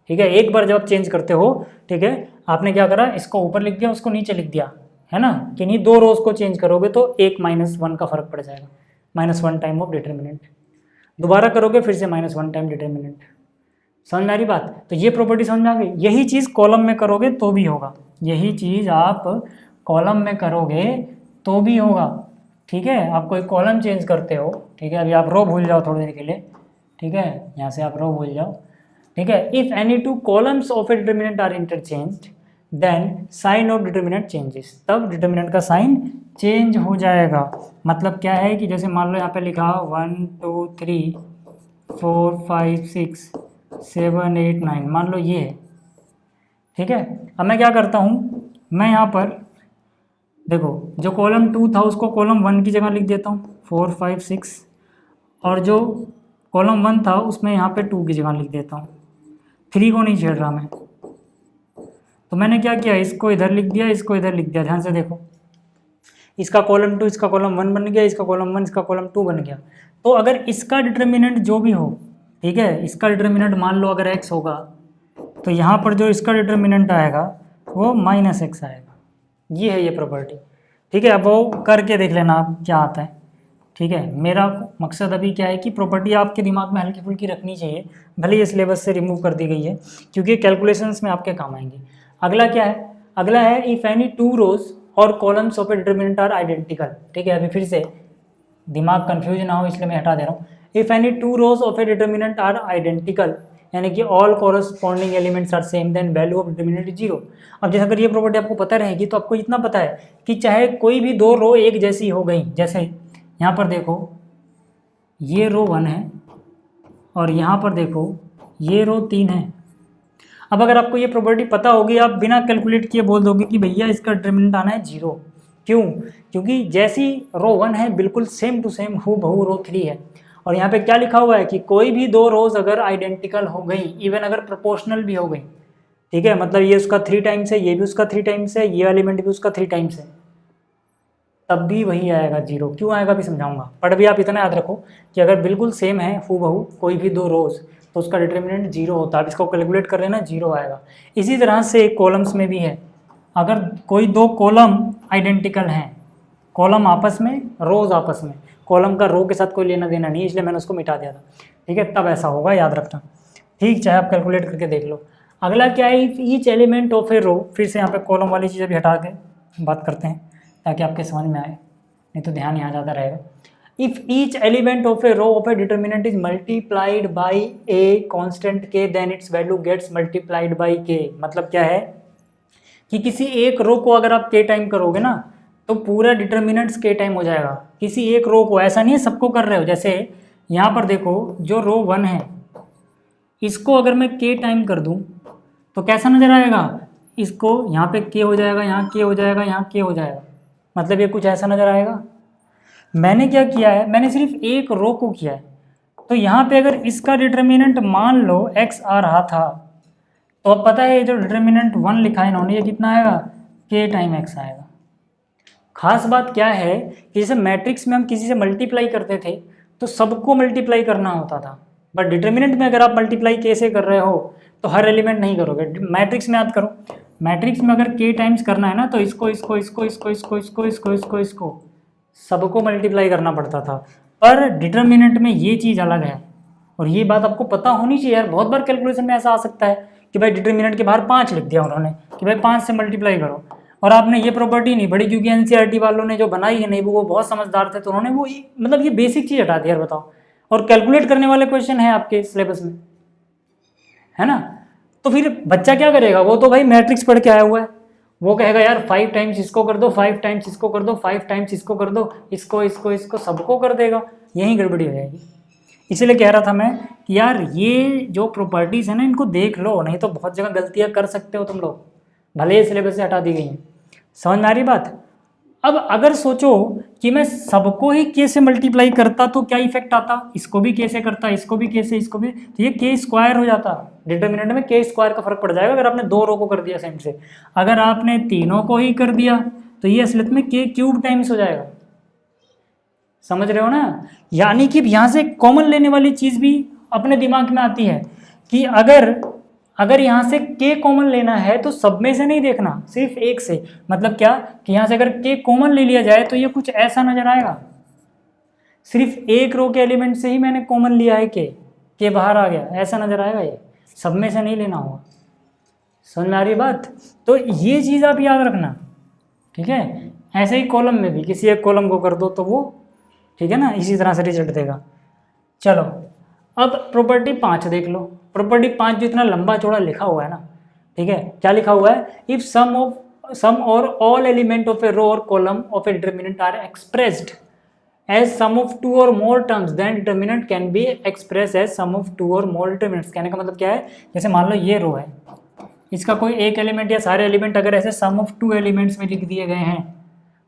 S1: ठीक है, एक बार जब आप चेंज करते हो, ठीक है, आपने क्या करा, इसको ऊपर लिख दिया, उसको नीचे लिख दिया, है ना, कि नहीं, दो रोज को चेंज करोगे तो एक -1 का फर्क पड़ जाएगा, -1 टाइम ऑफ डिटर्मिनेंट। दोबारा करोगे फिर से -1 टाइम डिटर्मिनेंट। समझ में आ रही बात। तो ये प्रॉपर्टी समझ में आ गई। यही चीज़ कॉलम में करोगे तो भी होगा, यही चीज़ आप कॉलम में करोगे तो भी होगा, ठीक है। आप कोई कॉलम चेंज करते हो, ठीक है, अभी आप रो भूल जाओ थोड़ी देर के लिए, ठीक है, यहाँ से आप रो भूल जाओ, ठीक है। If any two columns of a determinant are interchanged then sign of determinant changes, तब डिटर्मिनेंट का साइन चेंज हो जाएगा। मतलब क्या है कि जैसे मान लो यहाँ पे लिखा 1 2 3 4 5 6 7 8 9, मान लो ये है, ठीक है। अब मैं क्या करता हूँ, मैं यहाँ पर देखो जो कॉलम 2 था उसको कॉलम 1 की जगह लिख देता हूँ 4 5 6, और जो कॉलम 1 था उसमें यहाँ पे 2 की जगह लिख देता हूँ, 3 को नहीं छेड़ रहा मैं। तो मैंने क्या किया, इसको इधर लिख दिया, इसको इधर लिख दिया। ध्यान से देखो, इसका कॉलम 2 इसका कॉलम 1 बन गया, इसका कॉलम 1 इसका कॉलम 2 बन गया। तो अगर इसका डिटर्मिनेंट जो भी हो, ठीक है, इसका डिटर्मिनेंट मान लो अगर x होगा तो यहाँ पर जो इसका डिटर्मिनेंट आएगा वो -x आएगा। ये है ये प्रॉपर्टी, ठीक है। अब वो करके देख लेना आप क्या आता है, ठीक है। मेरा मकसद अभी क्या है कि प्रॉपर्टी आपके दिमाग में हल्की फुल्की रखनी चाहिए, भले ये सिलेबस से रिमूव कर दी गई है क्योंकि कैलकुलेशंस में आपके काम आएंगी। अगला क्या है, अगला है इफ़ एनी टू रोज और columns of a determinant are identical. ठीक है, अभी फिर से दिमाग कंफ्यूज ना हो इसलिए मैं हटा दे रहा हूँ। If any two rows of a determinant are identical, यानी कि all corresponding elements are same, then value of determinant is zero. अब जैसे अगर ये प्रॉपर्टी आपको पता रहेगी तो आपको इतना पता है कि चाहे कोई भी दो रो एक जैसी हो गई, जैसे यहाँ पर देखो ये रो 1 है और यहाँ पर देखो ये रो 3 है। अब अगर आपको ये प्रॉपर्टी पता होगी, आप बिना कैलकुलेट किए बोल दोगे कि भैया इसका डिटरमिनेंट आना है 0। क्यों? क्योंकि जैसी रो 1 है बिल्कुल सेम टू सेम हूबहू रो 3 है। और यहाँ पे क्या लिखा हुआ है कि कोई भी दो रोज अगर आइडेंटिकल हो गई, इवन अगर प्रोपोर्शनल भी हो गई, ठीक है, मतलब ये उसका 3 टाइम्स है, ये भी उसका 3 टाइम्स है, ये एलिमेंट भी उसका 3 टाइम्स है, तब भी वही आएगा 0। क्यों आएगा भी समझाऊंगा, पर भी आप इतना याद रखो कि अगर बिल्कुल सेम है हूबहू कोई भी दो रोज तो उसका डिटरमिनेंट 0 होता है। इसको कैलकुलेट कर लेना, 0 आएगा। इसी तरह से कॉलम्स में भी है, अगर कोई दो कॉलम आइडेंटिकल हैं, कॉलम आपस में, रोज आपस में, कॉलम का रो के साथ कोई लेना देना नहीं, इसलिए मैंने उसको मिटा दिया था। ठीक है, तब ऐसा होगा, याद रखना। ठीक, चाहे आप कैलकुलेट करके देख लो। अगला क्या है, ईच एलिमेंट ऑफ ए रो। फिर से यहाँ पे कॉलम वाली चीज़ें भी हटा के बात करते हैं ताकि आपके समझ में आए, नहीं तो ध्यान यहाँ ज़्यादा रहेगा। If each element of a row of a determinant is multiplied by a constant K, then its value gets multiplied by K. मतलब क्या है कि किसी एक रो को अगर आप के टाइम करोगे ना तो पूरा डिटरमिनेंट्स के टाइम हो जाएगा। किसी एक रो को, ऐसा नहीं है सबको कर रहे हो। जैसे यहाँ पर देखो जो रो 1 है इसको अगर मैं के टाइम कर दूँ तो कैसा नजर आएगा, इसको यहाँ पे के हो जाएगा, यहाँ के हो जाएगा, यहाँ के हो जाएगा, मतलब ये कुछ ऐसा नजर आएगा। मैंने क्या किया है, मैंने सिर्फ एक रो को किया है। तो यहाँ पे अगर इसका डिटरमिनेंट मान लो x आ रहा था, तो अब पता है ये जो डिटरमिनेंट 1 लिखा है इन्होंने, ये कितना आएगा, k टाइम x आएगा। खास बात क्या है कि जैसे मैट्रिक्स में हम किसी से मल्टीप्लाई करते थे तो सबको मल्टीप्लाई करना होता था, बट डिटरमिनेंट में अगर आप मल्टीप्लाई के से कर रहे हो तो हर एलिमेंट नहीं करोगे। मैट्रिक्स में याद करो, मैट्रिक्स में अगर के टाइम्स करना है ना तो इसको इसको इसको इसको इसको इसको इसको इसको इसको सबको मल्टीप्लाई करना पड़ता था। पर डिटरमिनेंट में ये चीज़ अलग है, और ये बात आपको पता होनी चाहिए यार। बहुत बार कैलकुलेशन में ऐसा आ सकता है कि भाई डिटरमिनेंट के बाहर 5 लिख दिया उन्होंने कि भाई 5 से मल्टीप्लाई करो, और आपने ये प्रॉपर्टी नहीं पढ़ी क्योंकि एनसीईआरटी वालों ने जो बनाई है नहीं वो बहुत समझदार थे, तो उन्होंने वो मतलब ये बेसिक चीज़ हटा दी यार, बताओ। और कैलकुलेट करने वाले क्वेश्चन है आपके सिलेबस में, है ना। तो फिर बच्चा क्या करेगा, वो तो भाई मैट्रिक्स पढ़ के आया हुआ है, वो कहेगा यार 5 टाइम्स इसको कर दो, 5 टाइम्स इसको कर दो, 5 टाइम्स इसको कर दो, इसको इसको इसको सबको कर देगा, यही गड़बड़ी हो जाएगी। इसीलिए कह रहा था मैं कि यार ये जो प्रॉपर्टीज़ है ना इनको देख लो, नहीं तो बहुत जगह गलतियाँ कर सकते हो तुम लोग, भले ही सिलेबस से हटा दी गई हैं। समझ में आ रही बात। अब अगर सोचो कि मैं सबको ही के से मल्टीप्लाई करता तो क्या इफेक्ट आता, इसको भी के से करता, इसको भी के से, इसको भी, तो ये के स्क्वायर हो जाता। डिटरमिनेंट में के स्क्वायर का फर्क पड़ जाएगा अगर आपने 2 रो को कर दिया सेम से। अगर आपने तीनों को ही कर दिया तो ये असलियत में के क्यूब टाइम्स हो जाएगा। समझ रहे हो ना। यानी कि यहाँ से कॉमन लेने वाली चीज़ भी अपने दिमाग में आती है कि अगर यहाँ से k कॉमन लेना है तो सब में से नहीं देखना, सिर्फ एक से। मतलब क्या कि यहाँ से अगर k कॉमन ले लिया जाए तो ये कुछ ऐसा नजर आएगा, सिर्फ एक रो के एलिमेंट से ही मैंने कॉमन लिया है, k बाहर आ गया, ऐसा नजर आएगा। ये सब में से नहीं लेना होगा। समझ में आ रही बात। तो ये चीज़ आप याद रखना, ठीक है। ऐसे ही कॉलम में भी किसी एक कॉलम को कर दो तो वो, ठीक है ना, इसी तरह से रिजल्ट देगा। चलो अब प्रॉपर्टी 5 देख लो। प्रॉपर्टी 5 जो इतना लंबा चौड़ा लिखा हुआ है ना, ठीक है, क्या लिखा हुआ है, इफ सम और all element of a row और column of a determinant are expressed as sum of 2 और more terms, then determinant can be express as sum of 2 और मोर डिटरमिनेंट्स। कहने का मतलब क्या है, जैसे मान लो ये रो है, इसका कोई एक एलिमेंट या सारे एलिमेंट अगर ऐसे सम ऑफ 2 एलिमेंट्स में लिख दिए गए हैं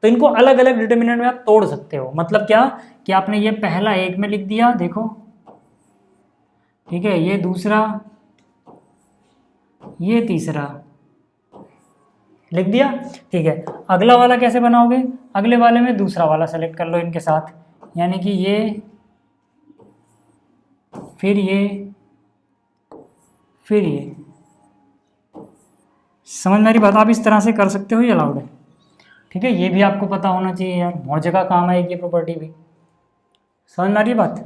S1: तो इनको अलग अलग डिटरमिनेंट में आप तोड़ सकते हो। मतलब क्या कि आपने ये पहला एक में लिख दिया, देखो, ठीक है, ये दूसरा, ये तीसरा लिख दिया, ठीक है। अगला वाला कैसे बनाओगे, अगले वाले में दूसरा वाला सेलेक्ट कर लो इनके साथ, यानी कि ये, फिर ये, फिर ये। समझ में आ रही बात। आप इस तरह से कर सकते हो, ये अलाउड है, ठीक है। ये भी आपको पता होना चाहिए यार, बहुत जगह काम आएगी ये प्रॉपर्टी भी। समझ में आ रही बात।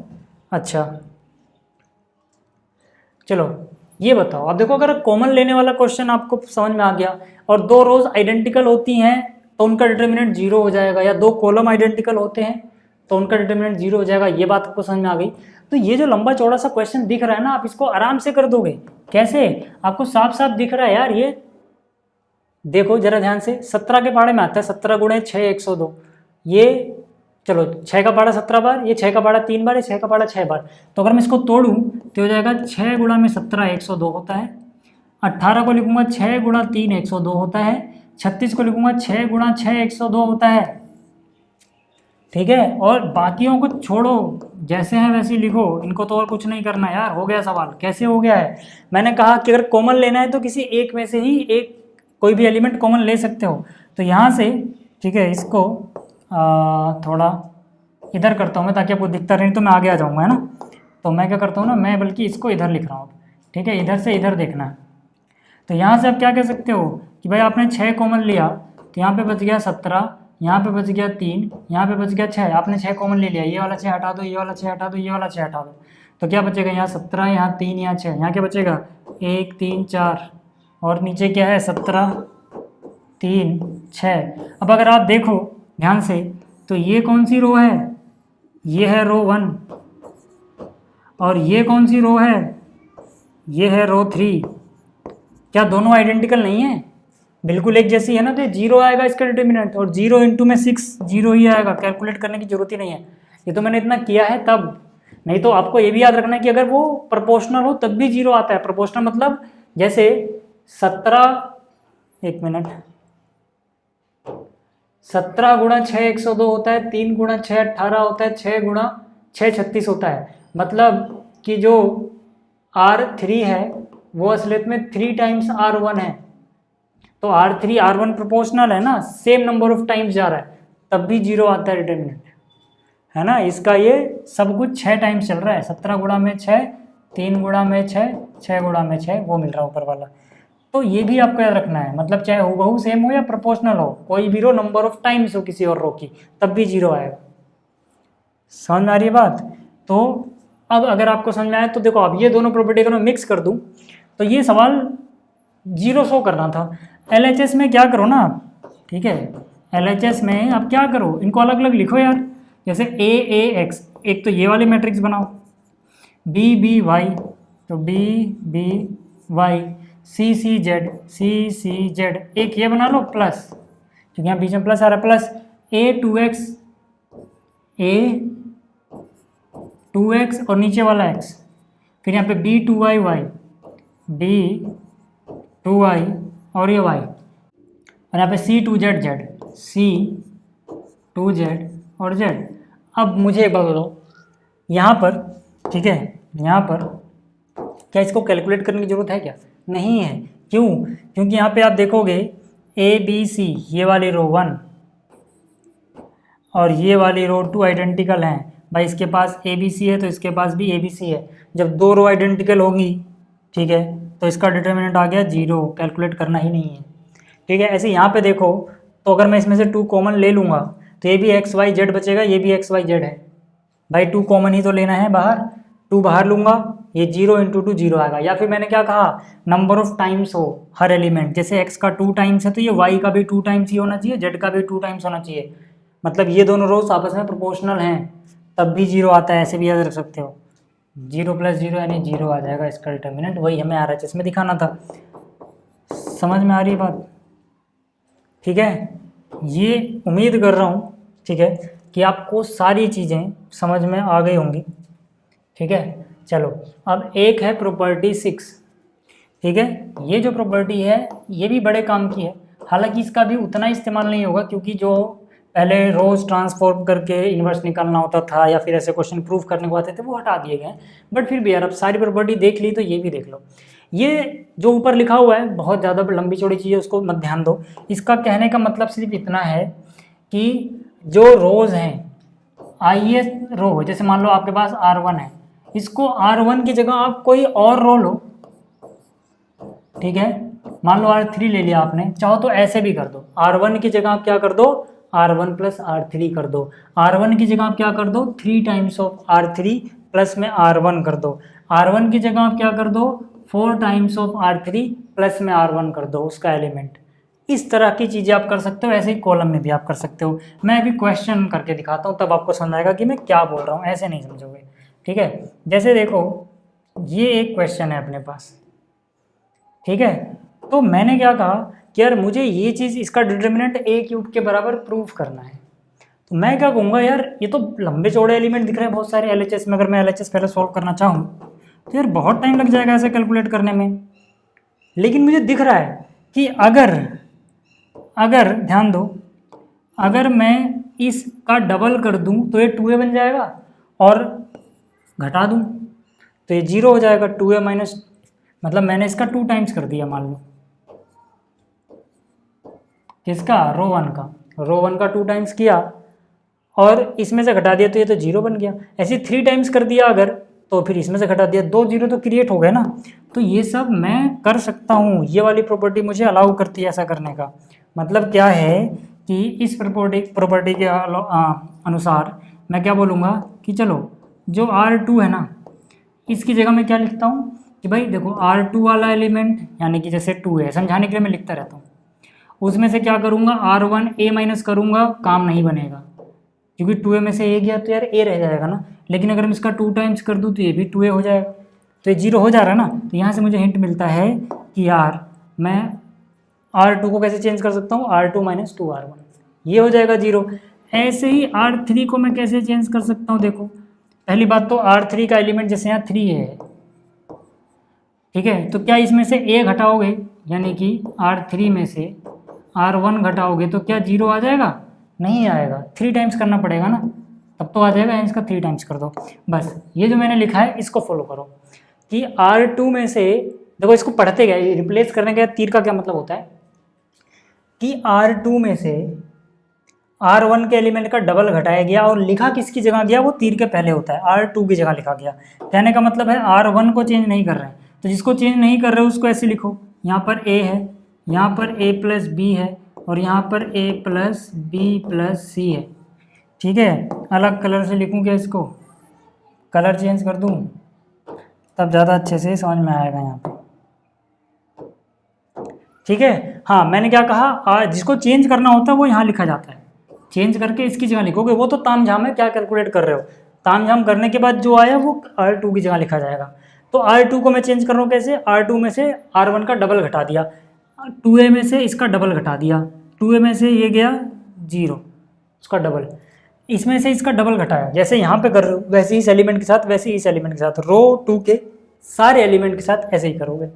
S1: अच्छा चलो ये बताओ, अब देखो अगर कॉमन लेने वाला क्वेश्चन आपको समझ में आ गया और 2 रोज आइडेंटिकल होती हैं तो उनका डिटर्मिनेंट 0 हो जाएगा, या 2 कॉलम आइडेंटिकल होते हैं तो उनका डिटर्मिनेंट 0 हो जाएगा। ये बात आपको समझ में आ गई। तो ये जो लंबा चौड़ा सा क्वेश्चन दिख रहा है ना, आप इसको आराम से कर दोगे। कैसे? आपको साफ साफ दिख रहा है यार। ये देखो जरा ध्यान से, 17 के पहाड़े में आता है 17 गुणे 6 102। ये चलो 6 का पहाड़ा 17 बार, ये 6 का पहाड़ा 3 बार, ये 6 का पहाड़ा 6 बार। तो अगर मैं इसको तोड़ूं तो हो जाएगा 6 गुणा में 17 102 होता है। 18 को लिखूंगा 6 गुणा 3 102 होता है। 36 को लिखूंगा 6 गुणा 6 102 होता है। ठीक है, और बाकियों को छोड़ो, जैसे हैं वैसे ही लिखो, इनको तो और कुछ नहीं करना यार। हो गया सवाल। कैसे हो गया है? मैंने कहा कि अगर कॉमन लेना है तो किसी एक में से ही एक कोई भी एलिमेंट कॉमन ले सकते हो। तो यहाँ से ठीक है, इसको थोड़ा इधर करता हूँ मैं ताकि आपको दिखता रहे, तो मैं आगे आ जाऊँगा, है ना। तो मैं क्या करता हूँ ना, मैं बल्कि इसको इधर लिख रहा हूँ। ठीक है, इधर से इधर देखना है। तो यहाँ से आप क्या कह सकते हो कि भाई आपने 6 कॉमन लिया, तो यहाँ पे बच गया 17, यहाँ पे बच गया 3, यहाँ पे बच गया 6। आपने 6 कॉमन ले लिया, ये वाला 6 हटा दो, ये वाला 6 हटा दो, ये वाला 6 हटा दो, तो क्या बचेगा? यहाँ 17, यहाँ 3, यहाँ 6। यहाँ क्या बचेगा? 1 3 4, और नीचे क्या है? 17 3 6। अब अगर आप देखो ध्यान से, तो ये कौन सी रो है? ये है रो 1, और ये कौन सी रो है? ये है रो 3। क्या दोनों आइडेंटिकल नहीं है? बिल्कुल एक जैसी है ना, तो 0 आएगा इसका डिटर्मिनेंट, और 0 इंटू में 6 0 ही आएगा। कैलकुलेट करने की जरूरत ही नहीं है। ये तो मैंने इतना किया है तब, नहीं तो आपको ये भी याद रखना है कि अगर वो प्रोपोर्शनल हो तब भी 0 आता है। प्रोपोर्शनल मतलब जैसे 17, एक मिनट, 17 गुणा 6 102 होता है, 3 गुणा 6 18 होता है, 6 गुणा 6 36 होता है। मतलब कि जो R3 है वो असलियत में 3 टाइम्स R1 है। तो R3 R1 प्रोपोर्शनल है ना, सेम नंबर ऑफ टाइम्स जा रहा है, तब भी 0 आता है डिटर्मिनेंट, है ना। इसका ये सब कुछ 6 टाइम्स चल रहा है। 17 गुणा में 6, 3 गुणा में 6, 6 गुणा में 6, वो मिल रहा है ऊपर वाला। तो ये भी आपको याद रखना है, मतलब चाहे हूबहू सेम हो या प्रोपोर्शनल हो, कोई भी रो नंबर ऑफ टाइम्स हो किसी और रो की, तब भी 0 आएगा। समझ में आ रही है बात? तो अब अगर आपको समझ में आया तो देखो, अब ये दोनों प्रॉपर्टी अगर मैं मिक्स कर दूं तो ये सवाल 0 शो करना था। LHS में क्या करो ना आप, ठीक है, LHS में आप क्या करो, इनको अलग अलग लिखो यार। जैसे AAX, एक तो ये वाली मैट्रिक्स बनाओ, BBY तो BBY, CCZ, एक ये बना लो प्लस, क्योंकि यहाँ बीच में प्लस आ रहा है, प्लस A2X और नीचे वाला x, फिर यहाँ पे B2Y, B2Y और ये y, और यहाँ पे C2Z और z। अब मुझे एक बात बताओ, यहाँ पर ठीक है, यहाँ पर क्या इसको कैलकुलेट करने की जरूरत है क्या? नहीं है। क्यों? क्योंकि यहाँ पे आप देखोगे ABC, ये वाली रो 1 और ये वाली रो 2 आइडेंटिकल हैं। भाई इसके पास ABC है तो इसके पास भी ABC है। जब 2 रो आइडेंटिकल होंगी, ठीक है, तो इसका डिटर्मिनेंट आ गया 0, कैलकुलेट करना ही नहीं है। ठीक है, ऐसे यहाँ पे देखो, तो अगर मैं इसमें से 2 कॉमन ले लूँगा तो ये भी XYZ बचेगा, ये भी XYZ है। भाई 2 कॉमन ही तो लेना है बाहर, 2 बाहर लूँगा, ये 0 इंटू 2 0 आएगा। या फिर मैंने क्या कहा, नंबर ऑफ टाइम्स हो हर एलिमेंट, जैसे x का 2 टाइम्स है तो ये y का भी 2 टाइम्स ही होना चाहिए, z का भी 2 टाइम्स होना चाहिए। मतलब ये दोनों रोज आपस में प्रोपोर्शनल हैं, तब भी 0 आता है। ऐसे भी याद रख सकते हो, 0 + 0 यानी 0 आ जाएगा इसका डिटर्मिनेंट। वही हमें RHS में दिखाना था। समझ में आ रही है बात? ठीक है, ये उम्मीद कर रहा हूँ, ठीक है, कि आपको सारी चीज़ें समझ में आ गई होंगी। ठीक है, चलो अब एक है प्रॉपर्टी 6। ठीक है, ये जो प्रॉपर्टी है ये भी बड़े काम की है, हालांकि इसका भी उतना इस्तेमाल नहीं होगा, क्योंकि जो पहले रोज ट्रांसफॉर्म करके इन्वर्स निकालना होता था या फिर ऐसे क्वेश्चन प्रूफ करने को आते थे, वो हटा दिए गए। बट फिर भी यार, अब सारी प्रॉपर्टी देख ली तो ये भी देख लो। ये जो ऊपर लिखा हुआ है बहुत ज़्यादा लंबी चौड़ी चीज़ है, उसको मत ध्यान दो। इसका कहने का मतलब सिर्फ इतना है कि जो रोज हैं, आइए रो, जैसे मान लो आपके पास R1 है, इसको R1 की जगह आप कोई और रो लो। ठीक है, मान लो R3 ले लिया आपने, चाहो तो ऐसे भी कर दो। R1 की जगह आप क्या कर दो, R1 + R3 कर दो। R1 की जगह आप क्या कर दो, 3 टाइम्स ऑफ R3 प्लस में R1 कर दो। R1 की जगह आप क्या कर दो, 4 टाइम्स ऑफ R3 प्लस में R1 कर दो उसका एलिमेंट। इस तरह की चीज़ें आप कर सकते हो, ऐसे ही कॉलम में भी आप कर सकते हो। मैं अभी क्वेश्चन करके दिखाता हूँ, तब आपको समझ आएगा कि मैं क्या बोल रहा हूँ, ऐसे नहीं समझोगे। ठीक है, जैसे देखो ये एक क्वेश्चन है अपने पास, ठीक है। तो मैंने क्या कहा कि यार मुझे ये चीज़, इसका डिटर्मिनेंट ए क्यूब के बराबर प्रूफ करना है। तो मैं क्या कहूँगा, यार ये तो लंबे चौड़े एलिमेंट दिख रहे हैं बहुत सारे एलएचएस में, अगर मैं एलएचएस पहले सॉल्व करना चाहूँ तो यार बहुत टाइम लग जाएगा ऐसे कैलकुलेट करने में। लेकिन मुझे दिख रहा है कि अगर ध्यान दो, अगर मैं इसका डबल कर दूं तो ये 2a बन जाएगा, और घटा दूं तो ये 0 हो जाएगा। 2a माइनस, मतलब मैंने इसका 2 टाइम्स कर दिया, मान लो किसका, रो वन का 2 टाइम्स किया और इसमें से घटा दिया तो ये तो 0 बन गया। ऐसे 3 टाइम्स कर दिया अगर, तो फिर इसमें से घटा दिया, 2 0 तो क्रिएट हो गए ना। तो ये सब मैं कर सकता हूँ, ये वाली प्रॉपर्टी मुझे अलाउ करती है ऐसा करने का। मतलब क्या है कि इस प्रॉपर्टी के अनुसार मैं क्या बोलूँगा कि चलो जो R2 है ना, इसकी जगह मैं क्या लिखता हूँ कि भाई देखो R2 वाला एलिमेंट यानी कि जैसे 2 है, समझाने के लिए मैं लिखता रहता हूँ, उसमें से क्या करूँगा R1 a माइनस करूँगा, काम नहीं बनेगा क्योंकि 2a में से a गया तो यार a रह जाएगा ना। लेकिन अगर मैं इसका 2 टाइम्स कर दूँ तो ये भी 2a हो जाएगा, तो ये 0 हो जा रहा है ना। तो यहाँ से मुझे हिंट मिलता है कि यार मैं R2 को कैसे चेंज कर सकता हूँ, R2 माइनस 2R1, ये हो जाएगा 0। ऐसे ही R3 को मैं कैसे चेंज कर सकता हूँ, देखो पहली बात तो R3 का एलिमेंट जैसे यहाँ 3 है, ठीक है, तो क्या इसमें से a घटाओगे यानी कि R3 में से R1 घटाओगे तो क्या 0 आ जाएगा, नहीं आएगा, 3 टाइम्स करना पड़ेगा ना, तब तो आ जाएगा। इसका 3 टाइम्स कर दो बस। ये जो मैंने लिखा है इसको फॉलो करो कि R2 में से, देखो इसको पढ़ते गए, रिप्लेस करने का तीर का क्या मतलब होता है कि R2 में से R1 के एलिमेंट का डबल घटाया गया और लिखा किसकी जगह गया, वो तीर के पहले होता है, R2 की जगह लिखा गया। कहने का मतलब है R1 को चेंज नहीं कर रहे हैं, तो जिसको चेंज नहीं कर रहे हो उसको ऐसे लिखो, यहाँ पर a है, यहाँ पर a प्लस बी है और यहाँ पर a प्लस बी प्लस सी है, ठीक है। अलग कलर से लिखूँ क्या, इसको कलर चेंज कर दूँ तब ज़्यादा अच्छे से समझ में आएगा यहाँ पे, ठीक है। हाँ मैंने क्या कहा, जिसको चेंज करना होता है वो यहाँ लिखा जाता है, चेंज करके इसकी जगह लिखोगे, वो तो तामझाम है, क्या कैलकुलेट कर रहे हो, तामझाम करने के बाद जो आया वो R2 की जगह लिखा जाएगा। तो R2 को मैं चेंज कर रहा हूँ कैसे, R2 में से R1 का डबल घटा दिया, 2a में से इसका डबल घटा दिया, 2a में से ये गया 0, उसका डबल, इसमें से इसका डबल घटाया, जैसे यहाँ पे कर रहे हो वैसे ही इस एलिमेंट के साथ, वैसे ही इस एलिमेंट के साथ, रो 2 के सारे एलिमेंट के साथ ऐसे ही करोगे,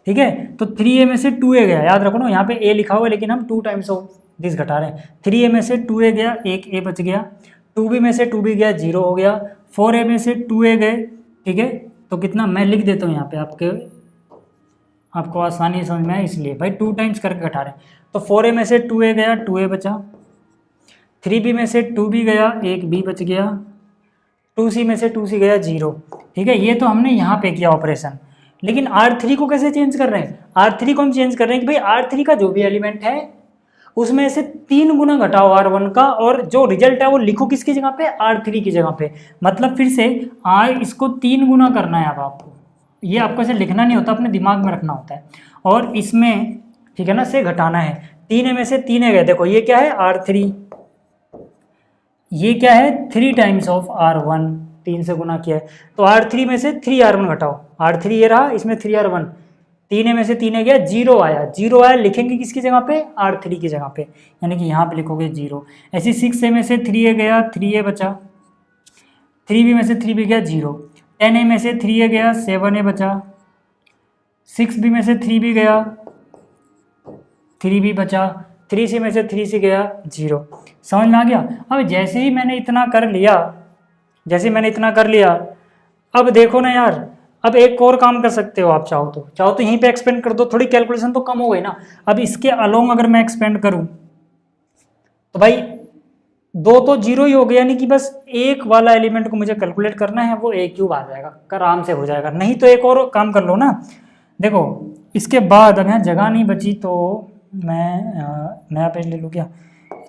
S1: ठीक है। तो 3a में से 2a गया, याद रखो ना यहाँ पे a लिखा हुआ है लेकिन हम 2 टाइम्स ऑफ दिस घटा रहे हैं। 3a में से 2a गया, एक a बच गया, 2b में से 2b गया, 0 हो गया, 4a में से 2a गए, ठीक है। तो कितना, मैं लिख देता हूँ यहाँ पे आपको आसानी समझ में आए इसलिए भाई 2 टाइम्स करके घटा रहे हैं। तो 4a में से 2a गया, 2a बचा, 3b में से 2b गया, एक b बच गया, 2c में से 2c गया 0, ठीक है। ये तो हमने यहाँ पे किया ऑपरेशन। लेकिन R3 को कैसे चेंज कर रहे हैं, R3 को हम चेंज कर रहे हैं कि भाई R3 का जो भी एलिमेंट है उसमें से 3 गुना घटाओ R1 का, और जो रिजल्ट है वो लिखो किसकी जगह पे, R3 की जगह पे। मतलब फिर से इसको 3 गुना करना है अब आपको, ये आपको ऐसे लिखना नहीं होता, अपने दिमाग में रखना होता है। और इसमें ठीक है ना, से घटाना है, 3 में से 3 गए, देखो ये क्या है R3, ये क्या है 3 टाइम्स ऑफ R1, 3 से गुना किया है, तो R3 में से 3R1 घटाओ, R3 ये रहा, इसमें 3R1, 3 में से 3 गया, 0 आया, 0 आया, लिखेंगे किसकी जगह पे, R3 की जगह पे, यानी कि यहाँ पे लिखोगे 0। ऐसे 6a में से 3a गया, 3a बचा, 3b में से 3b गया 0, 10a में से 3a गया, 7a बचा, 6b में से 3b गया, 3b बचा, 3c में से 3c गया 0। समझ में आ गया। अब जैसे ही मैंने इतना कर लिया, अब देखो ना यार, अब एक और काम कर सकते हो आप, चाहो तो यहीं पे एक्सपेंड कर दो, थोड़ी कैलकुलेशन तो कम हो गई ना। अब इसके अलोंग अगर मैं एक्सपेंड करूं तो भाई 2 तो 0 ही हो गया, यानी कि बस एक वाला एलिमेंट को मुझे कैलकुलेट करना है, वो a³ आ जाएगा, आराम से हो जाएगा। नहीं तो एक और काम कर लो ना, देखो इसके बाद अब यहाँ जगह नहीं बची तो मैं नया पेज ले लूँ क्या,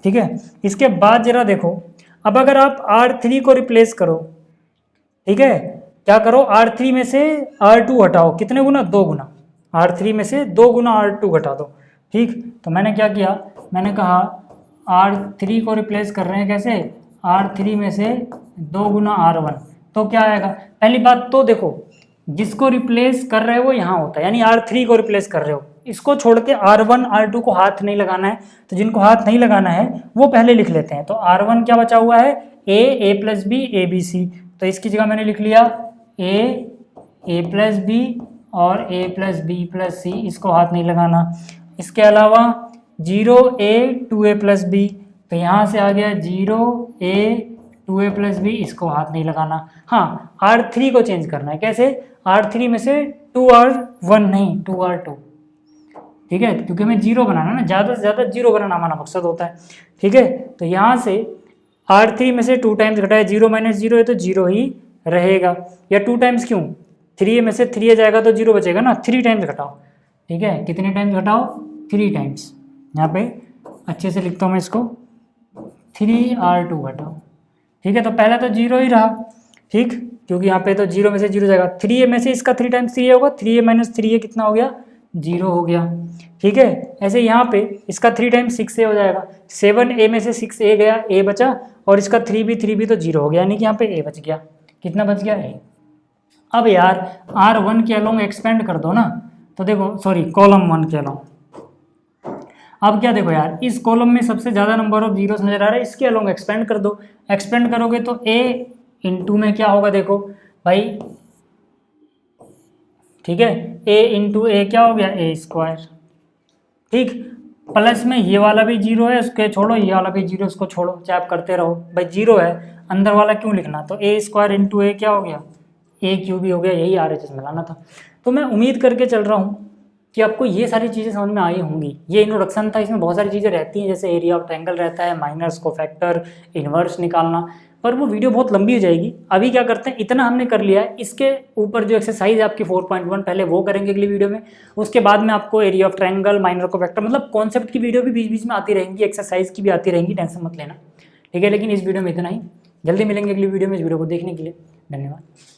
S1: ठीक है। इसके बाद जरा देखो, अब अगर आप R3 को रिप्लेस करो, ठीक है, क्या करो, R3 में से R2 हटाओ, कितने गुना, 2 गुना, R3 में से 2 गुना R2 घटा दो, ठीक, तो मैंने क्या किया, मैंने कहा R3 को रिप्लेस कर रहे हैं कैसे, R3 में से 2 गुना R1, तो क्या आएगा। पहली बात तो देखो, जिसको रिप्लेस कर रहे हो वो यहाँ होता है, यानी R3 को रिप्लेस कर रहे हो, इसको छोड़ के R1 R2 को हाथ नहीं लगाना है। तो जिनको हाथ नहीं लगाना है वो पहले लिख लेते हैं। तो R1 क्या बचा हुआ है, A प्लस बी ABC, तो इसकी जगह मैंने लिख लिया A प्लस बी और A plus B plus C, इसको हाथ नहीं लगाना। इसके अलावा 0A 2A प्लस बी, तो यहाँ से आ गया 0A 2A प्लस बी, इसको हाथ नहीं लगाना। हाँ, R3 को चेंज करना है, कैसे, R3 में से 2R1 नहीं 2R2, ठीक है, क्योंकि हमें 0 बनाना ना, ज़्यादा से ज़्यादा 0 बनाना हमारा मकसद होता है, ठीक है। तो यहाँ से R3 में से 2 टाइम्स घटाया, 0 माइनस 0 है तो 0 ही रहेगा, या 2 टाइम्स क्यों, 3 में से 3 जाएगा तो 0 बचेगा ना, 3 टाइम्स घटाओ, ठीक है, कितने टाइम्स घटाओ, 3 टाइम्स। यहाँ पे अच्छे से लिखता हूँ मैं इसको, 3R2 घटाओ, ठीक है। तो पहला तो 0 ही रहा, ठीक, क्योंकि यहाँ पे तो 0 में से 0 जाएगा, 3A में से इसका 3 टाइम्स 3A होगा, 3A माइनस 3A कितना हो गया, 0 हो गया, ठीक है। ऐसे यहाँ पे इसका 3 टाइम्स 6A हो जाएगा, 7A में से 6A गया, A बचा, और इसका 3B तो 0 हो गया, यानी कि यहाँ पे A बच गया, कितना बच गया, A। अब यार R1 के अलोंग एक्सपेंड कर दो ना, तो देखो सॉरी कॉलम 1 के अलोंग, अब क्या देखो यार, इस कॉलम में सबसे ज़्यादा नंबर ऑफ जीरोस नजर आ रहा है, इसके अलोंग एक्सपेंड कर दो। एक्सपेंड करोगे तो A इंटू में क्या होगा, देखो भाई, ठीक है, A इंटू A क्या हो गया, A स्क्वायर, ठीक, प्लस में ये वाला भी 0 है, उसके छोड़ो, ये वाला भी 0, उसको छोड़ो, चाहे आप करते रहो, भाई 0 है, अंदर वाला क्यों लिखना, तो A स्क्वायर इंटू A क्या हो गया, A क्यूब भी हो गया, यही RHS में लाना था। तो मैं उम्मीद करके चल रहा हूँ कि आपको ये सारी चीज़ें समझ में आई होंगी। ये इंट्रोडक्शन था, इसमें बहुत सारी चीज़ें रहती हैं, जैसे एरिया ऑफ ट्रायंगल रहता है, माइनर्स को फैक्टर, इन्वर्स निकालना, पर वो वीडियो बहुत लंबी हो जाएगी। अभी क्या करते हैं, इतना हमने कर लिया है, इसके ऊपर जो एक्सरसाइज है आपकी 4.1 पहले वो करेंगे अगली वीडियो में, उसके बाद में आपको एरिया ऑफ ट्रायंगल, माइनर को फैक्टर, मतलब कॉन्सेप्ट की वीडियो भी बीच बीच में आती रहेंगी, एक्सरसाइज की भी आती रहेंगी, टेंशन मत लेना, ठीक है। लेकिन इस वीडियो में इतना ही, जल्दी मिलेंगे अगली वीडियो में। इस वीडियो को देखने के लिए धन्यवाद।